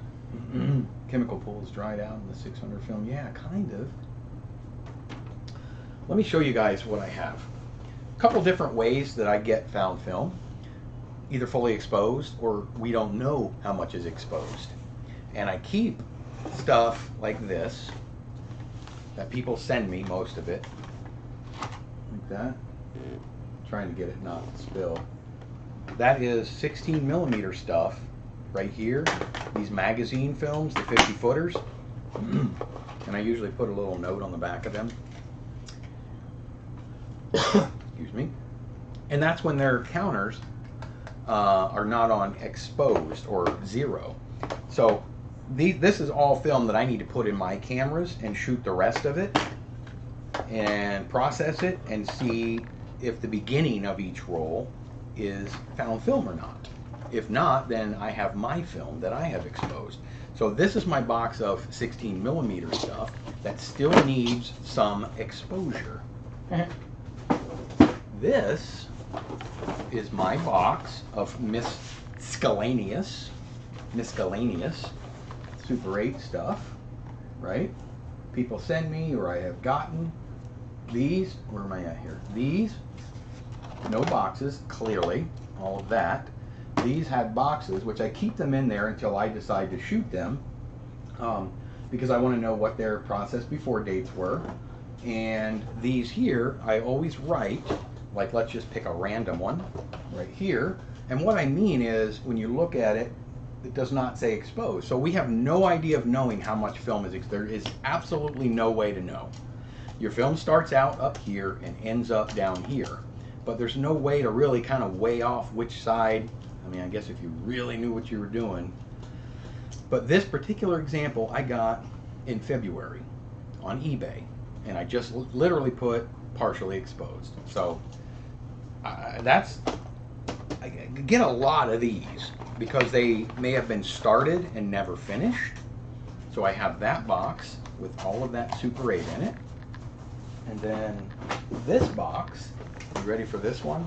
Chemical pool is dried out in the 600 film. Yeah, kind of. Let me show you guys what I have. A couple different ways that I get found film. Either fully exposed, or we don't know how much is exposed. And I keep stuff like this that people send me, most of it. Like that. Trying to get it not spill. That is 16 millimeter stuff right here. These magazine films, the 50 footers. And I usually put a little note on the back of them. Excuse me. And that's when their counters are not on exposed or 0. So this is all film that I need to put in my cameras and shoot the rest of it and process it and see if the beginning of each roll is found film or not. If not, then I have my film that I have exposed. So this is my box of 16 millimeter stuff that still needs some exposure. This is my box of miscellaneous Super 8 stuff, right? People send me, or I have gotten these. Where am I at here? These, no boxes, clearly, all of that. These had boxes, which I keep them in there until I decide to shoot them, because I want to know what their process before dates were. And these here, I always write, like, let's just pick a random one right here. And what I mean is, when you look at it, it does not say exposed. So we have no idea of knowing how much film is exposed. There is absolutely no way to know. Your film starts out up here and ends up down here. But there's no way to really kind of weigh off which side. I mean, I guess if you really knew what you were doing. But this particular example I got in February on eBay. And I just literally put partially exposed. So I get a lot of these because they may have been started and never finished. So I have that box with all of that Super 8 in it. And then this box, you ready for this one?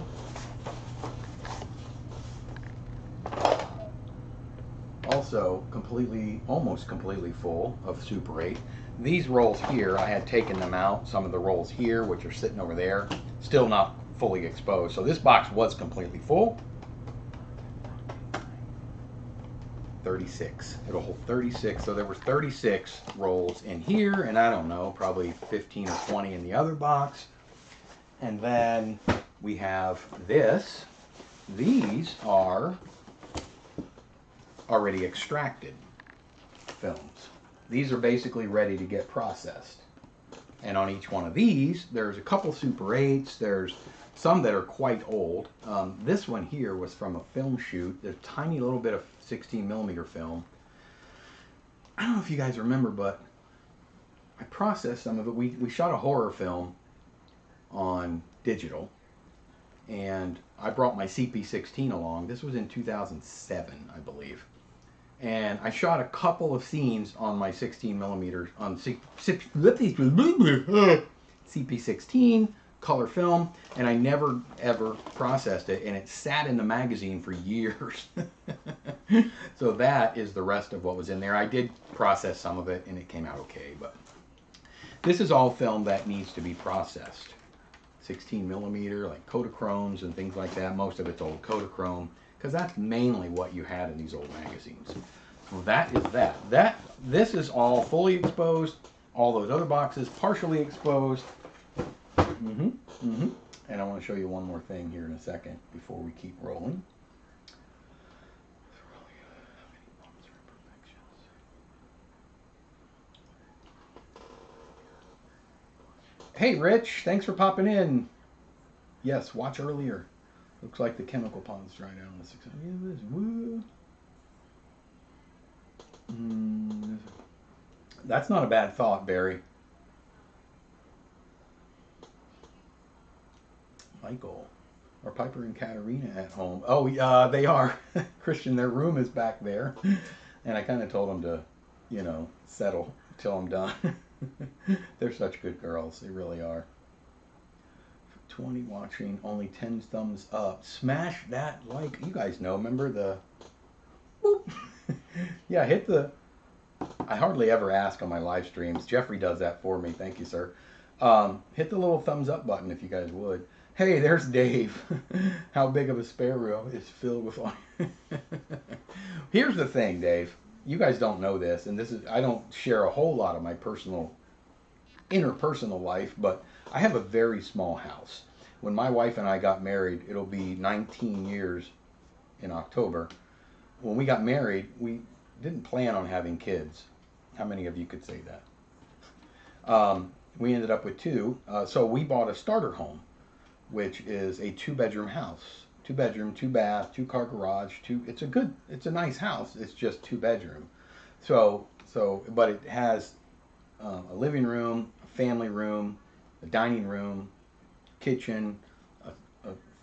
Also almost completely full of Super 8. These rolls here, I had taken them out. Some of the rolls here, which are sitting over there, still not fully exposed. So this box was completely full. 36. It'll hold 36. So there was 36 rolls in here, and I don't know, probably 15 or 20 in the other box. And then we have this. These are already extracted films. These are basically ready to get processed. And on each one of these, there's a couple Super 8s. There's some that are quite old. This one here was from a film shoot. There's a tiny little bit of 16 millimeter film. I don't know if you guys remember, but I processed some of it. We shot a horror film on digital, and I brought my CP16 along. This was in 2007, I believe. And I shot a couple of scenes on my 16 millimeters on CP16 color film, and I never ever processed it, and it sat in the magazine for years. So that is the rest of what was in there. I did process some of it, and it came out okay, but this is all film that needs to be processed. 16 millimeter, like Kodachromes and things like that. Most of it's old Kodachrome, because that's mainly what you had in these old magazines. So that is that. This is all fully exposed. All those other boxes partially exposed. And I want to show you one more thing here in a second before we keep rolling. Hey Rich, thanks for popping in. Yes, watch earlier. Looks like the chemical pond's dried out on the 600. That's not a bad thought, Barry. Michael, are Piper and Katerina at home? Oh, they are. Christian, their room is back there. And I kind of told them to, you know, settle until I'm done. They're such good girls. They really are. 20 watching, only 10 thumbs up. Smash that like. You guys know, remember the boop? Yeah, hit the... I hardly ever ask on my live streams. Jeffrey does that for me. Thank you, sir. Hit the little thumbs up button if you guys would. Hey, there's Dave. How big of a spare room is filled with... Here's the thing, Dave. You guys don't know this, and this is... I don't share a whole lot of my interpersonal life, but I have a very small house. When my wife and I got married, it'll be 19 years in October. When we got married, we didn't plan on having kids. How many of you could say that? We ended up with 2. So we bought a starter home, which is a 2-bedroom house. 2-bedroom, 2-bath, 2-car garage. It's a nice house. It's just 2-bedroom. But it has a living room, a family room, a dining room, kitchen, a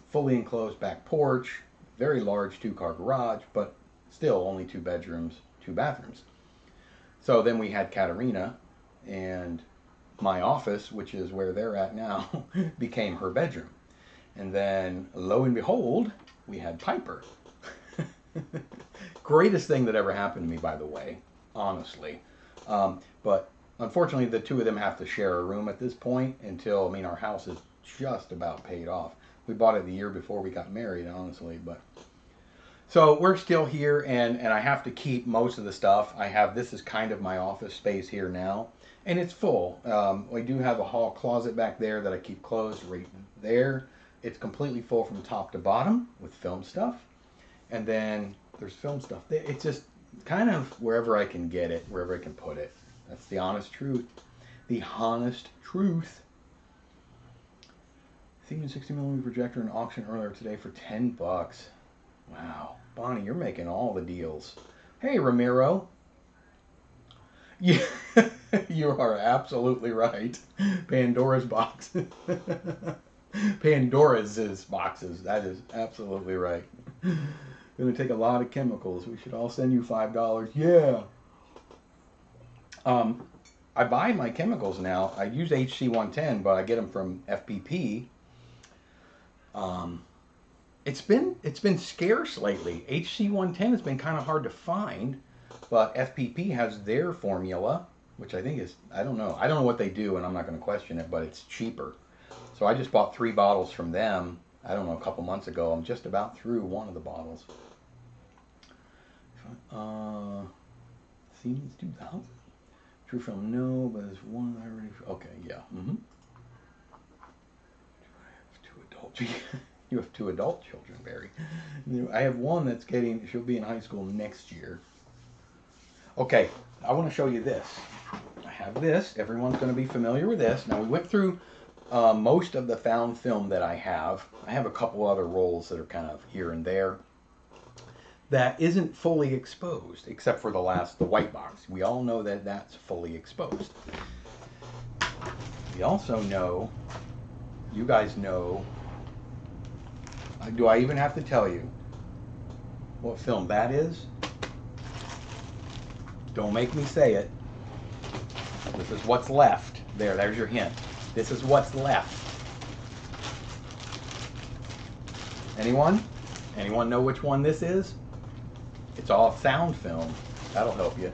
fully enclosed back porch, very large 2-car garage, but still only 2 bedrooms, 2 bathrooms. So then we had Katerina, and my office, which is where they're at now, became her bedroom. And then, lo and behold, we had Piper. Greatest thing that ever happened to me, by the way, honestly. But unfortunately, the 2 of them have to share a room at this point until, I mean, our house is just about paid off. We bought it the year before we got married, honestly, but... So we're still here, and I have to keep most of the stuff. This is kind of my office space here now, and it's full. We do have a hall closet back there that I keep closed right there. It's completely full from top to bottom with film stuff. And then there's film stuff there. It's just kind of wherever I can get it, wherever I can put it. That's the honest truth. The honest truth. Seen a 60mm projector in auction earlier today for 10 bucks. Wow. Bonnie, you're making all the deals. Hey, Ramiro. Yeah, you are absolutely right. Pandora's box. Pandora's boxes. That is absolutely right. Gonna take a lot of chemicals. We should all send you $5. Yeah. I buy my chemicals now. I use HC110, but I get them from FPP. It's been scarce lately. HC110 has been kind of hard to find, but FPP has their formula, which I think is, I don't know what they do, and I'm not going to question it, but it's cheaper. So I just bought 3 bottles from them, I don't know, a couple months ago. I'm just about through one of the bottles. Siemens 2000? True film, no, but there's one I already, okay, yeah. Do I have 2 adult You have 2 adult children, Barry. I have one that's she'll be in high school next year. Okay, I want to show you this. I have this. Everyone's going to be familiar with this. Now, we went through most of the found film that I have. I have a couple other rolls that are kind of here and there that isn't fully exposed, except for the white box. We all know that that's fully exposed. We also know, you guys know, do I even have to tell you what film that is? Don't make me say it. This is what's left. There's your hint. This is what's left. Anyone? Anyone know which one this is? It's all sound film. That'll help you.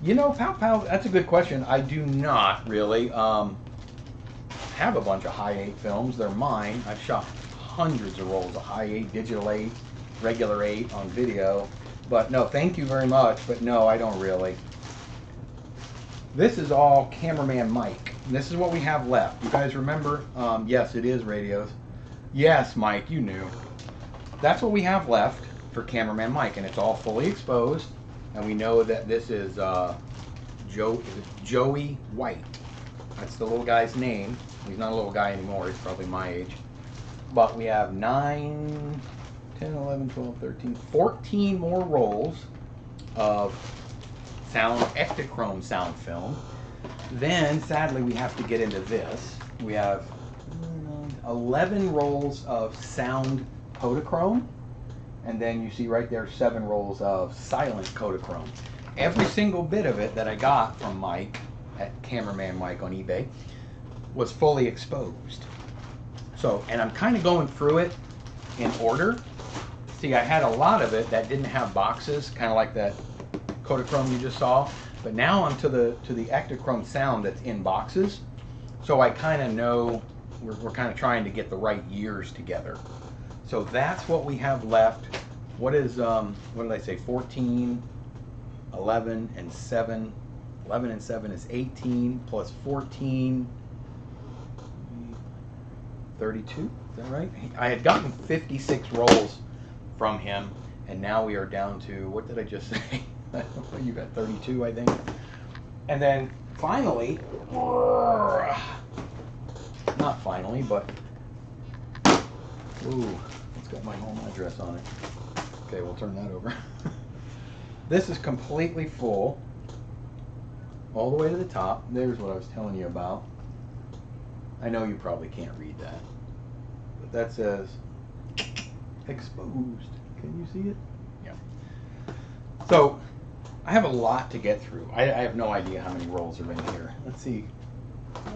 You know, Pow Pow, that's a good question. I do not really have a bunch of high 8 films. They're mine. I've shot hundreds of rolls of high 8, digital 8, regular 8 on video. But no, thank you very much. But no, I don't really. This is all Cameraman Mike. This is what we have left. You guys remember? Yes, it is radios. Yes, Mike, you knew. That's what we have left for Cameraman Mike, and it's all fully exposed. And we know that this is Joey White. That's the little guy's name. He's not a little guy anymore. He's probably my age. But we have 9, 10, 11, 12, 13, 14 more rolls of sound, Ektachrome sound film. Then, sadly, we have to get into this. We have 11 rolls of sound Kodachrome. And then you see right there 7 rolls of silent Kodachrome. Every single bit of it that I got from Mike at Cameraman Mike on eBay was fully exposed. So, and I'm kind of going through it in order. See, I had a lot of it that didn't have boxes, kind of like that Kodachrome you just saw. But now I'm to the Ektachrome sound that's in boxes. So I kind of know we're kind of trying to get the right years together. So that's what we have left. What is, what did I say, 14, 11, and 7. 11 and 7 is 18, plus 14, 32, is that right? I had gotten 56 rolls from him, and now we are down to, what did I just say? You got 32, I think. And then finally, not finally, but, ooh, it's got my home address on it. Okay, we'll turn that over. This is completely full, all the way to the top. There's what I was telling you about. I know you probably can't read that, but that says exposed. Can you see it? Yeah. So I have a lot to get through. I have no idea how many rolls are in here. Let's see.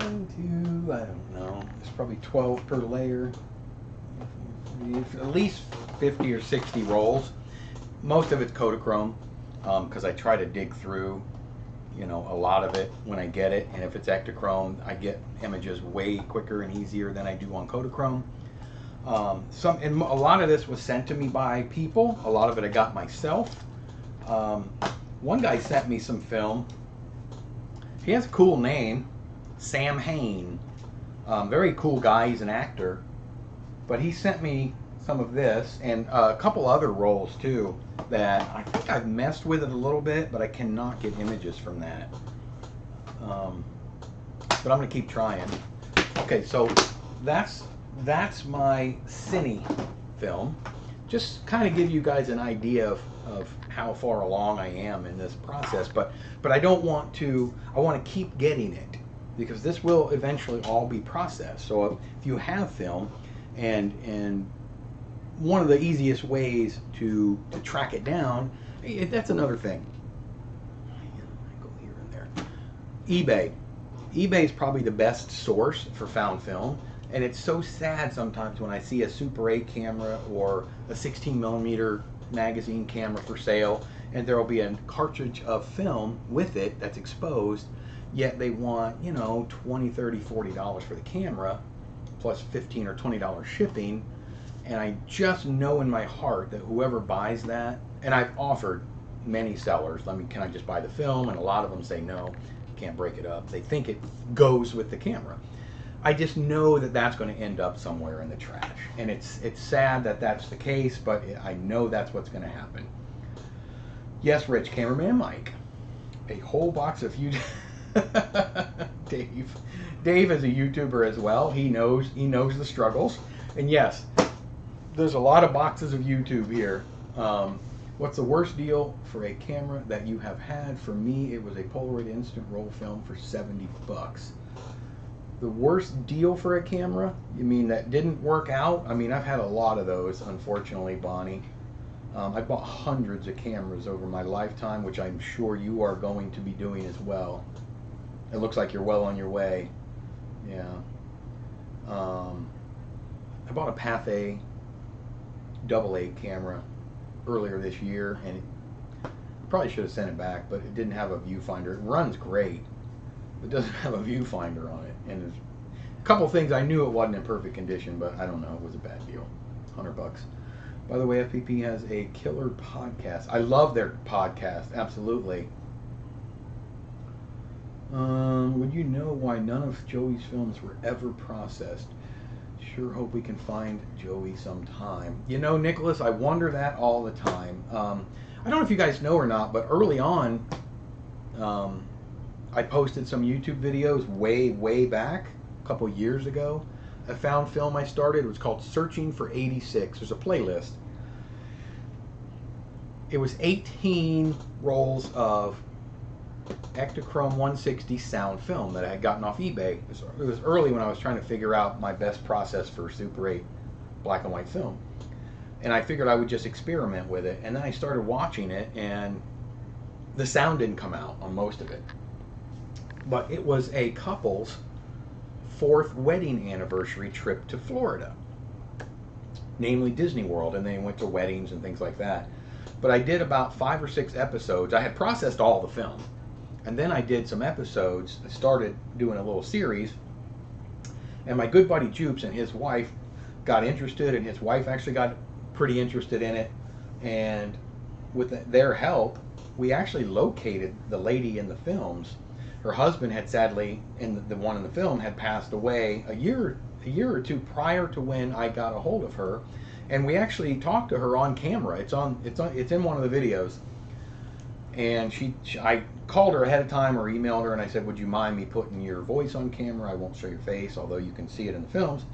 1, 2, I don't know. There's probably 12 per layer. At least 50 or 60 rolls. Most of it's Kodachrome, because I try to dig through, you know, a lot of it when I get it. And if it's Ektachrome, I get images way quicker and easier than I do on Kodachrome. And a lot of this was sent to me by people. A lot of it I got myself. One guy sent me some film. He has a cool name, Sam Hain. Very cool guy. He's an actor. But he sent me some of this and a couple other rolls too that I think I've messed with it a little bit, but I cannot get images from that. But I'm gonna keep trying. Okay, so that's my Cine film. Just kind of give you guys an idea of how far along I am in this process, but I don't want to. I want to keep getting it because this will eventually all be processed. So if you have film, and one of the easiest ways to track it down, that's another thing. I go here and there. eBay. eBay is probably the best source for found film. And it's so sad sometimes when I see a Super 8 camera or a 16mm magazine camera for sale, and there will be a cartridge of film with it that's exposed, yet they want, you know, $20, $30, $40 for the camera, plus $15 or $20 shipping. And I just know in my heart that whoever buys that, and I've offered many sellers, can I just buy the film? And a lot of them say no, can't break it up. They think it goes with the camera. I just know that that's going to end up somewhere in the trash. And it's sad that that's the case, but I know that's what's going to happen. Yes, Rich, Cameraman Mike. A whole box of Dave is a YouTuber as well. He knows the struggles. And yes, there's a lot of boxes of YouTube here. What's the worst deal for a camera that you have had? For me, it was a Polaroid instant roll film for 70 bucks. The worst deal for a camera? You mean that didn't work out? I mean, I've had a lot of those, unfortunately, Bonnie. I bought hundreds of cameras over my lifetime, which I'm sure you are going to be doing as well. It looks like you're well on your way. Yeah. I bought a Pathé AA camera earlier this year, and Probably should have sent it back, but it didn't have a viewfinder. It runs great, but it doesn't have a viewfinder on it. And there's a couple things I knew it wasn't in perfect condition, but I don't know. It was a bad deal. $100. By the way, FPP has a killer podcast. I love their podcast. Absolutely. Would you know why none of Joey's films were ever processed? Sure hope we can find Joey sometime. You know, Nicholas, I wonder that all the time. I don't know if you guys know or not, but early on, I posted some YouTube videos way back, a couple years ago. A found film I started. It was called Searching for 86. There's a playlist. It was 18 rolls of Ektachrome 160 sound film that I had gotten off eBay. It was early when I was trying to figure out my best process for Super 8 black and white film. And I figured I would just experiment with it. And then I started watching it, and the sound didn't come out on most of it. But it was a couple's 4th wedding anniversary trip to Florida, namely Disney World, and they went to weddings and things like that. But I did about 5 or 6 episodes. I had processed all the film, and then I did some episodes. I started doing a little series, and my good buddy Jupes and his wife got interested, and his wife actually got pretty interested in it, and with their help, we actually located the lady in the films. Her husband had sadly, the one in the film, had passed away a year or two prior to when I got a hold of her, and we actually talked to her on camera. It's in one of the videos, and I called her ahead of time or emailed her, and I said, would you mind me putting your voice on camera? I won't show your face, although you can see it in the films.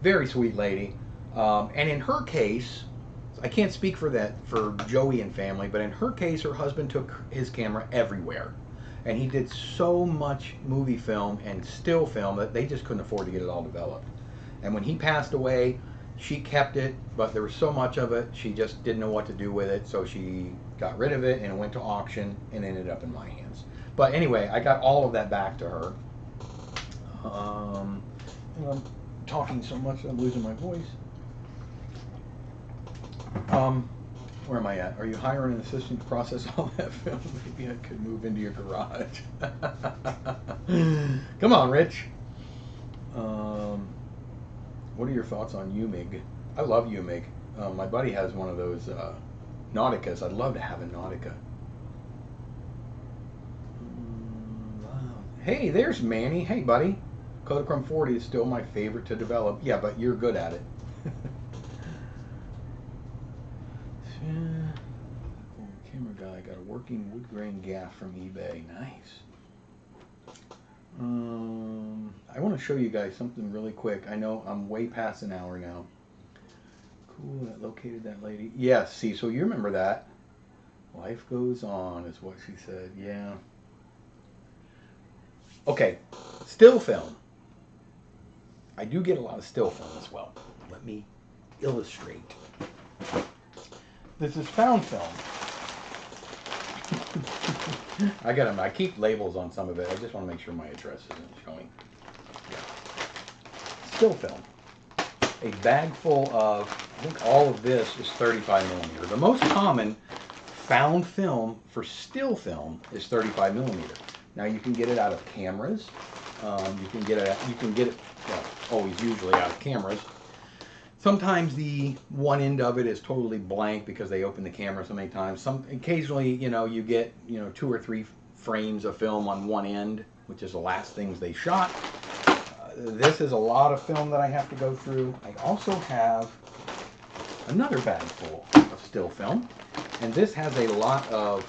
Very sweet lady. And in her case, I can't speak for Joey and family, but in her case, her husband took his camera everywhere. And he did so much movie film and still film that they just couldn't afford to get it all developed. And when he passed away, she kept it, but there was so much of it, she just didn't know what to do with it, so she got rid of it and it went to auction and ended up in my hands. But anyway, I got all of that back to her. And I'm talking so much I'm losing my voice. Where am I at? Are you hiring an assistant to process all that film? Maybe I could move into your garage. Come on, Rich. What are your thoughts on UMIG? I love UMIG. My buddy has one of those Nauticas. I'd love to have a Nautica. Hey, there's Manny. Hey, buddy. Kodachrome 40 is still my favorite to develop. Yeah, but you're good at it. Camera guy got a working wood grain gaff from eBay. Nice. I want to show you guys something really quick. I know I'm way past an hour now. Cool, that located that lady. Yes, see, so you remember that. Life goes on is what she said. Yeah. Okay, still film. I do get a lot of still film as well. Let me illustrate. This is found film. I keep labels on some of it. I just want to make sure my address isn't showing. Yeah. Still film. A bag full of, I think all of this is 35 millimeter. The most common found film for still film is 35 millimeter. Now you can get it out of cameras. You can get it, well, always usually out of cameras. Sometimes the one end of it is totally blank because they open the camera so many times. Occasionally, you get, 2 or 3 frames of film on one end, which is the last things they shot. This is a lot of film that I have to go through. I also have another bag full of still film, and this has a lot of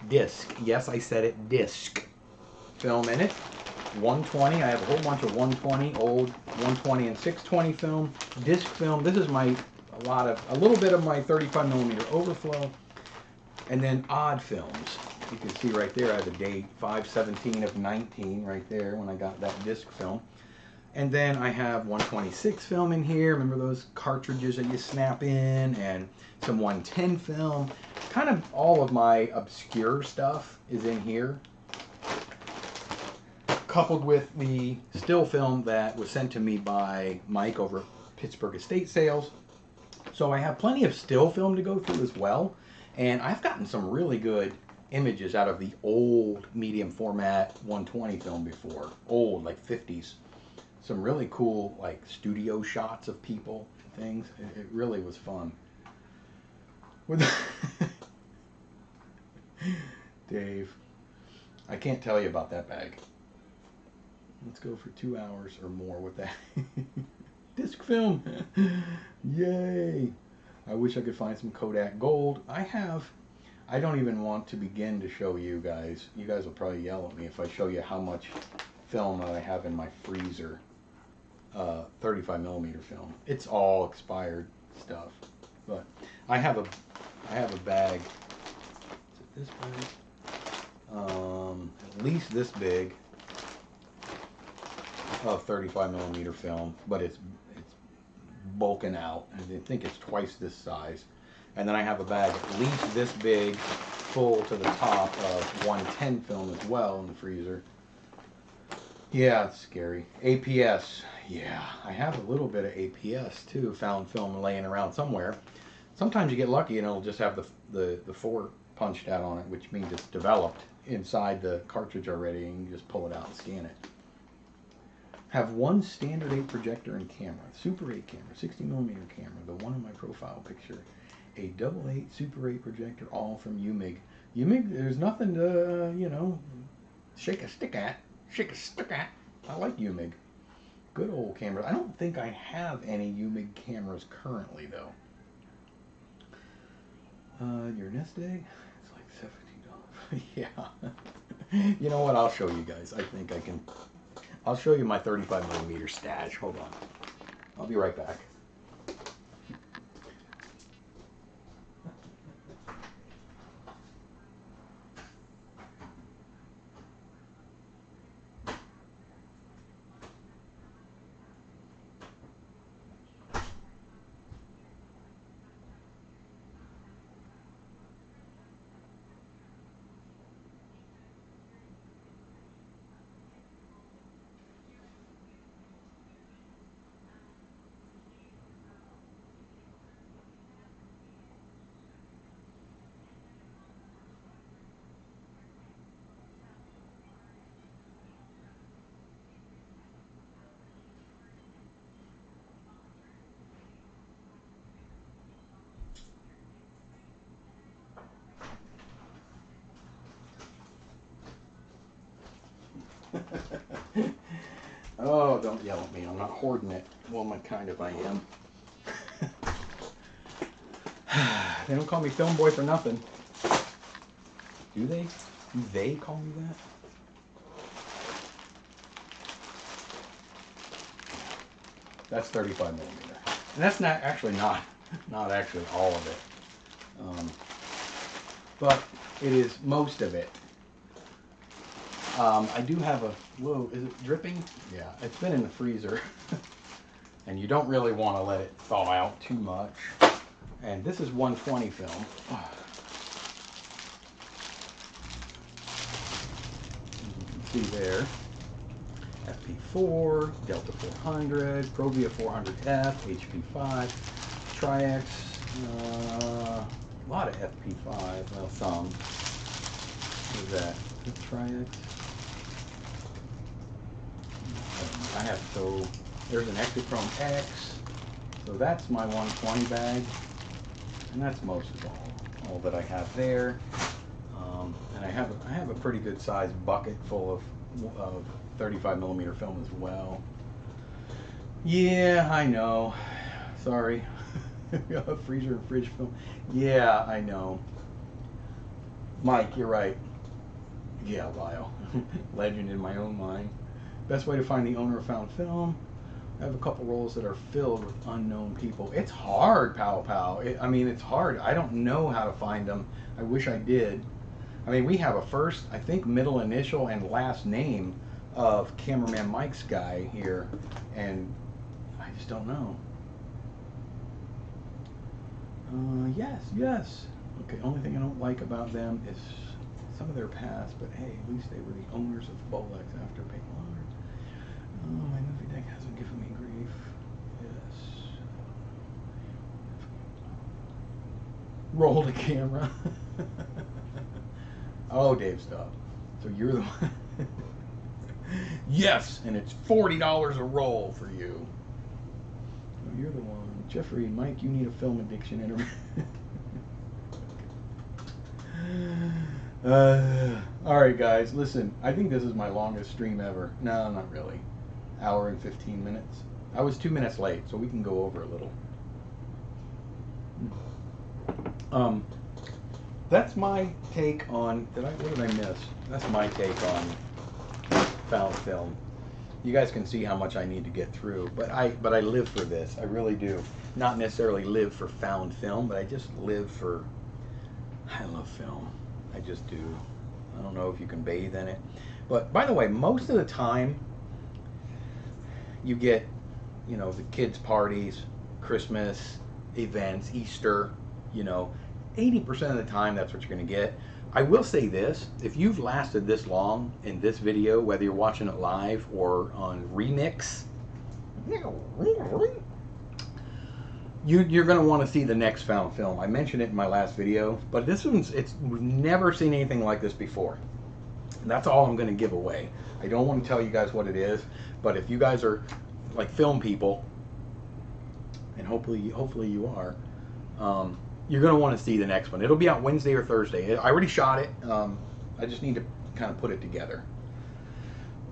disc. Yes, I said it, disc film in it. 120. I have a whole bunch of 120, old 120 and 620 film, disc film. This is a little bit of my 35 millimeter overflow, and then odd films. You can see right there I have a date 5/17 of 19 right there when I got that disc film. And then I have 126 film in here. Remember those cartridges that you snap in, and some 110 film. Kind of all of my obscure stuff is in here, coupled with the still film that was sent to me by Mike over at Pittsburgh Estate Sales. So I have plenty of still film to go through as well. And I've gotten some really good images out of the old medium format 120 film before. Old, like 50s. Some really cool, like, studio shots of people and things. It really was fun. With Dave, I can't tell you about that bag. Let's go for 2 hours or more with that. Disc film. Yay. I wish I could find some Kodak Gold. I don't even want to begin to show you guys. You guys will probably yell at me if I show you how much film that I have in my freezer. 35 millimeter film. It's all expired stuff. But I have a bag. Is it this big? At least this big of 35 millimeter film, but it's bulking out. I think it's twice this size. And then I have a bag at least this big, full to the top of 110 film as well in the freezer. Yeah, it's scary. APS. Yeah, I have a little bit of APS too, found film laying around somewhere. Sometimes you get lucky and it'll just have the 4 punched out on it, which means it's developed inside the cartridge already, and you can just pull it out and scan it. Have one standard 8 projector and camera, Super 8 camera, 60 millimeter camera, the one in my profile picture, a double 8 Super 8 projector, all from UMIG. UMIG, there's nothing to, you know, shake a stick at. Shake a stick at. I like UMIG. Good old camera. I don't think I have any UMIG cameras currently, though. Your nest egg? It's like $17. Yeah. You know what? I'll show you guys. I think I can. I'll show you my 35 millimeter stash. Hold on. I'll be right back. Oh, don't yell at me. I'm not hoarding it. Well, my kind of I am. They don't call me Film Boy for nothing. Do they? Do they call me that? That's 35 millimeter. And that's not actually not actually all of it. But it is most of it. I do have a, whoa, is it dripping? Yeah, it's been in the freezer. And you don't really want to let it thaw out too much. And this is 120 film. You can see there. FP4, Delta 400, Provia 400F, HP5, Tri-X, a lot of FP5, well, some. What is that? Is it Tri-X? I have, so there's an Ektachrome X, so that's my 120 bag, and that's most of all that I have there. And I have a pretty good sized bucket full of 35 millimeter film as well. Yeah, I know. Sorry. Freezer and fridge film. Yeah, I know. Mike, you're right. Yeah, Lyle. Legend in my own mind. Best way to find the owner of found film. I have a couple rolls that are filled with unknown people. It's hard, Pow Pow. I mean, it's hard. I don't know how to find them. I wish I did. I mean, we have a first, I think, middle initial and last name of cameraman Mike's guy here, and I just don't know. Yes. Okay, only thing I don't like about them is some of their past, but hey, at least they were the owners of Bolex after Polaroid. Oh, my movie deck hasn't given me grief. Yes. Roll the camera. Oh, Dave, stop. So you're the one. Yes, and it's $40 a roll for you. Oh, you're the one. Jeffrey, Mike, you need a film addiction interview. All right, guys, listen. I think this is my longest stream ever. No, not really. Hour and 15 minutes. I was 2 minutes late, so we can go over a little. That's my take on. What did I miss? That's my take on found film. You guys can see how much I need to get through, but I live for this. I really do. Not necessarily live for found film, but I just live for. I love film. I just do. I don't know if you can bathe in it, but by the way, most of the time you get, you know, the kids' parties, Christmas events, Easter, you know, 80% of the time that's what you're going to get. I will say this, if you've lasted this long in this video, whether you're watching it live or on remix, you're going to want to see the next found film. I mentioned it in my last video, but this one's, we've never seen anything like this before. And that's all I'm going to give away. I don't want to tell you guys what it is, but if you guys are like film people, and hopefully you are, you're going to want to see the next one. It'll be out Wednesday or Thursday. I already shot it. I just need to kind of put it together.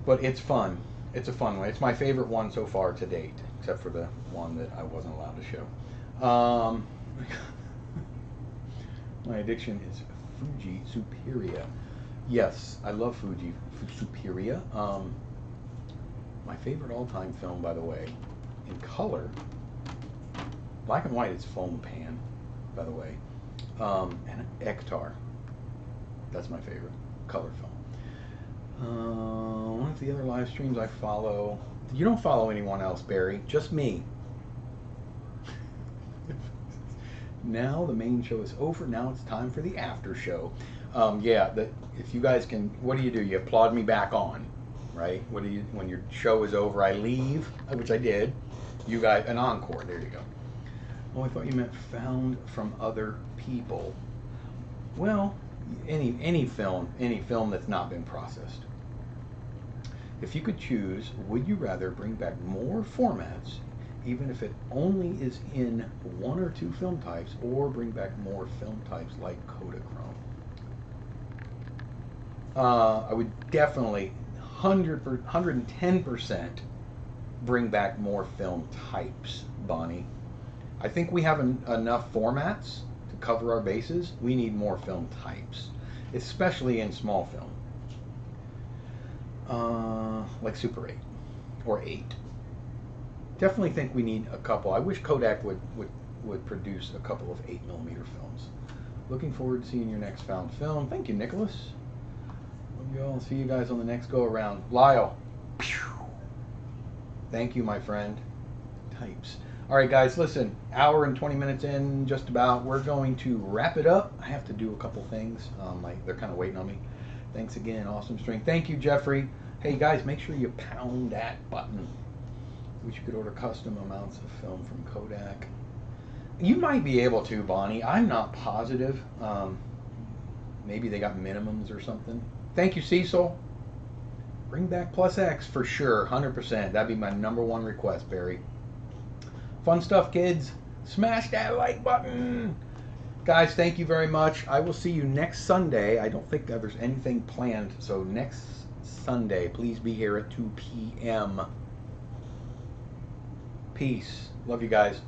But it's fun. It's a fun one. It's my favorite one so far to date, except for the one that I wasn't allowed to show. My addiction is Fuji Superia. Yes, I love Fuji Superia. My favorite all-time film, by the way, in color. Black and white is Foam Pan, by the way. And Ektar. That's my favorite color film. One of the other live streams I follow. You don't follow anyone else, Barry. Just me. Now the main show is over. Now it's time for the after show. Yeah, if you guys can, what do? You applaud me back on, right? What do you, when your show is over, I leave, which I did. You guys, an encore. There you go. Oh, I thought you meant found from other people. Well, any film that's not been processed. If you could choose, would you rather bring back more formats, even if it only is in 1 or 2 film types, or bring back more film types like Kodachrome? I would definitely 110% bring back more film types, Bonnie. I think we have enough formats to cover our bases. We need more film types, especially in small film. Like Super 8 or 8. Definitely think we need a couple. I wish Kodak would produce a couple of 8mm films. Looking forward to seeing your next found film. Thank you, Nicholas. Love you all. See you guys on the next go around. Lyle. Thank you, my friend. Types. All right, guys, listen. Hour and 20 minutes in, just about. We're going to wrap it up. I have to do a couple things. They're kind of waiting on me. Thanks again. Awesome stream. Thank you, Jeffrey. Hey, guys, make sure you pound that button. Wish you could order custom amounts of film from Kodak. You might be able to, Bonnie. I'm not positive. Maybe they got minimums or something. Thank you, Cecil. Bring back Plus X for sure, 100%. That'd be my #1 request, Barry. Fun stuff, kids. Smash that like button. Guys, thank you very much. I will see you next Sunday. I don't think that there's anything planned, so next Sunday, please be here at 2 p.m. Peace. Love you guys.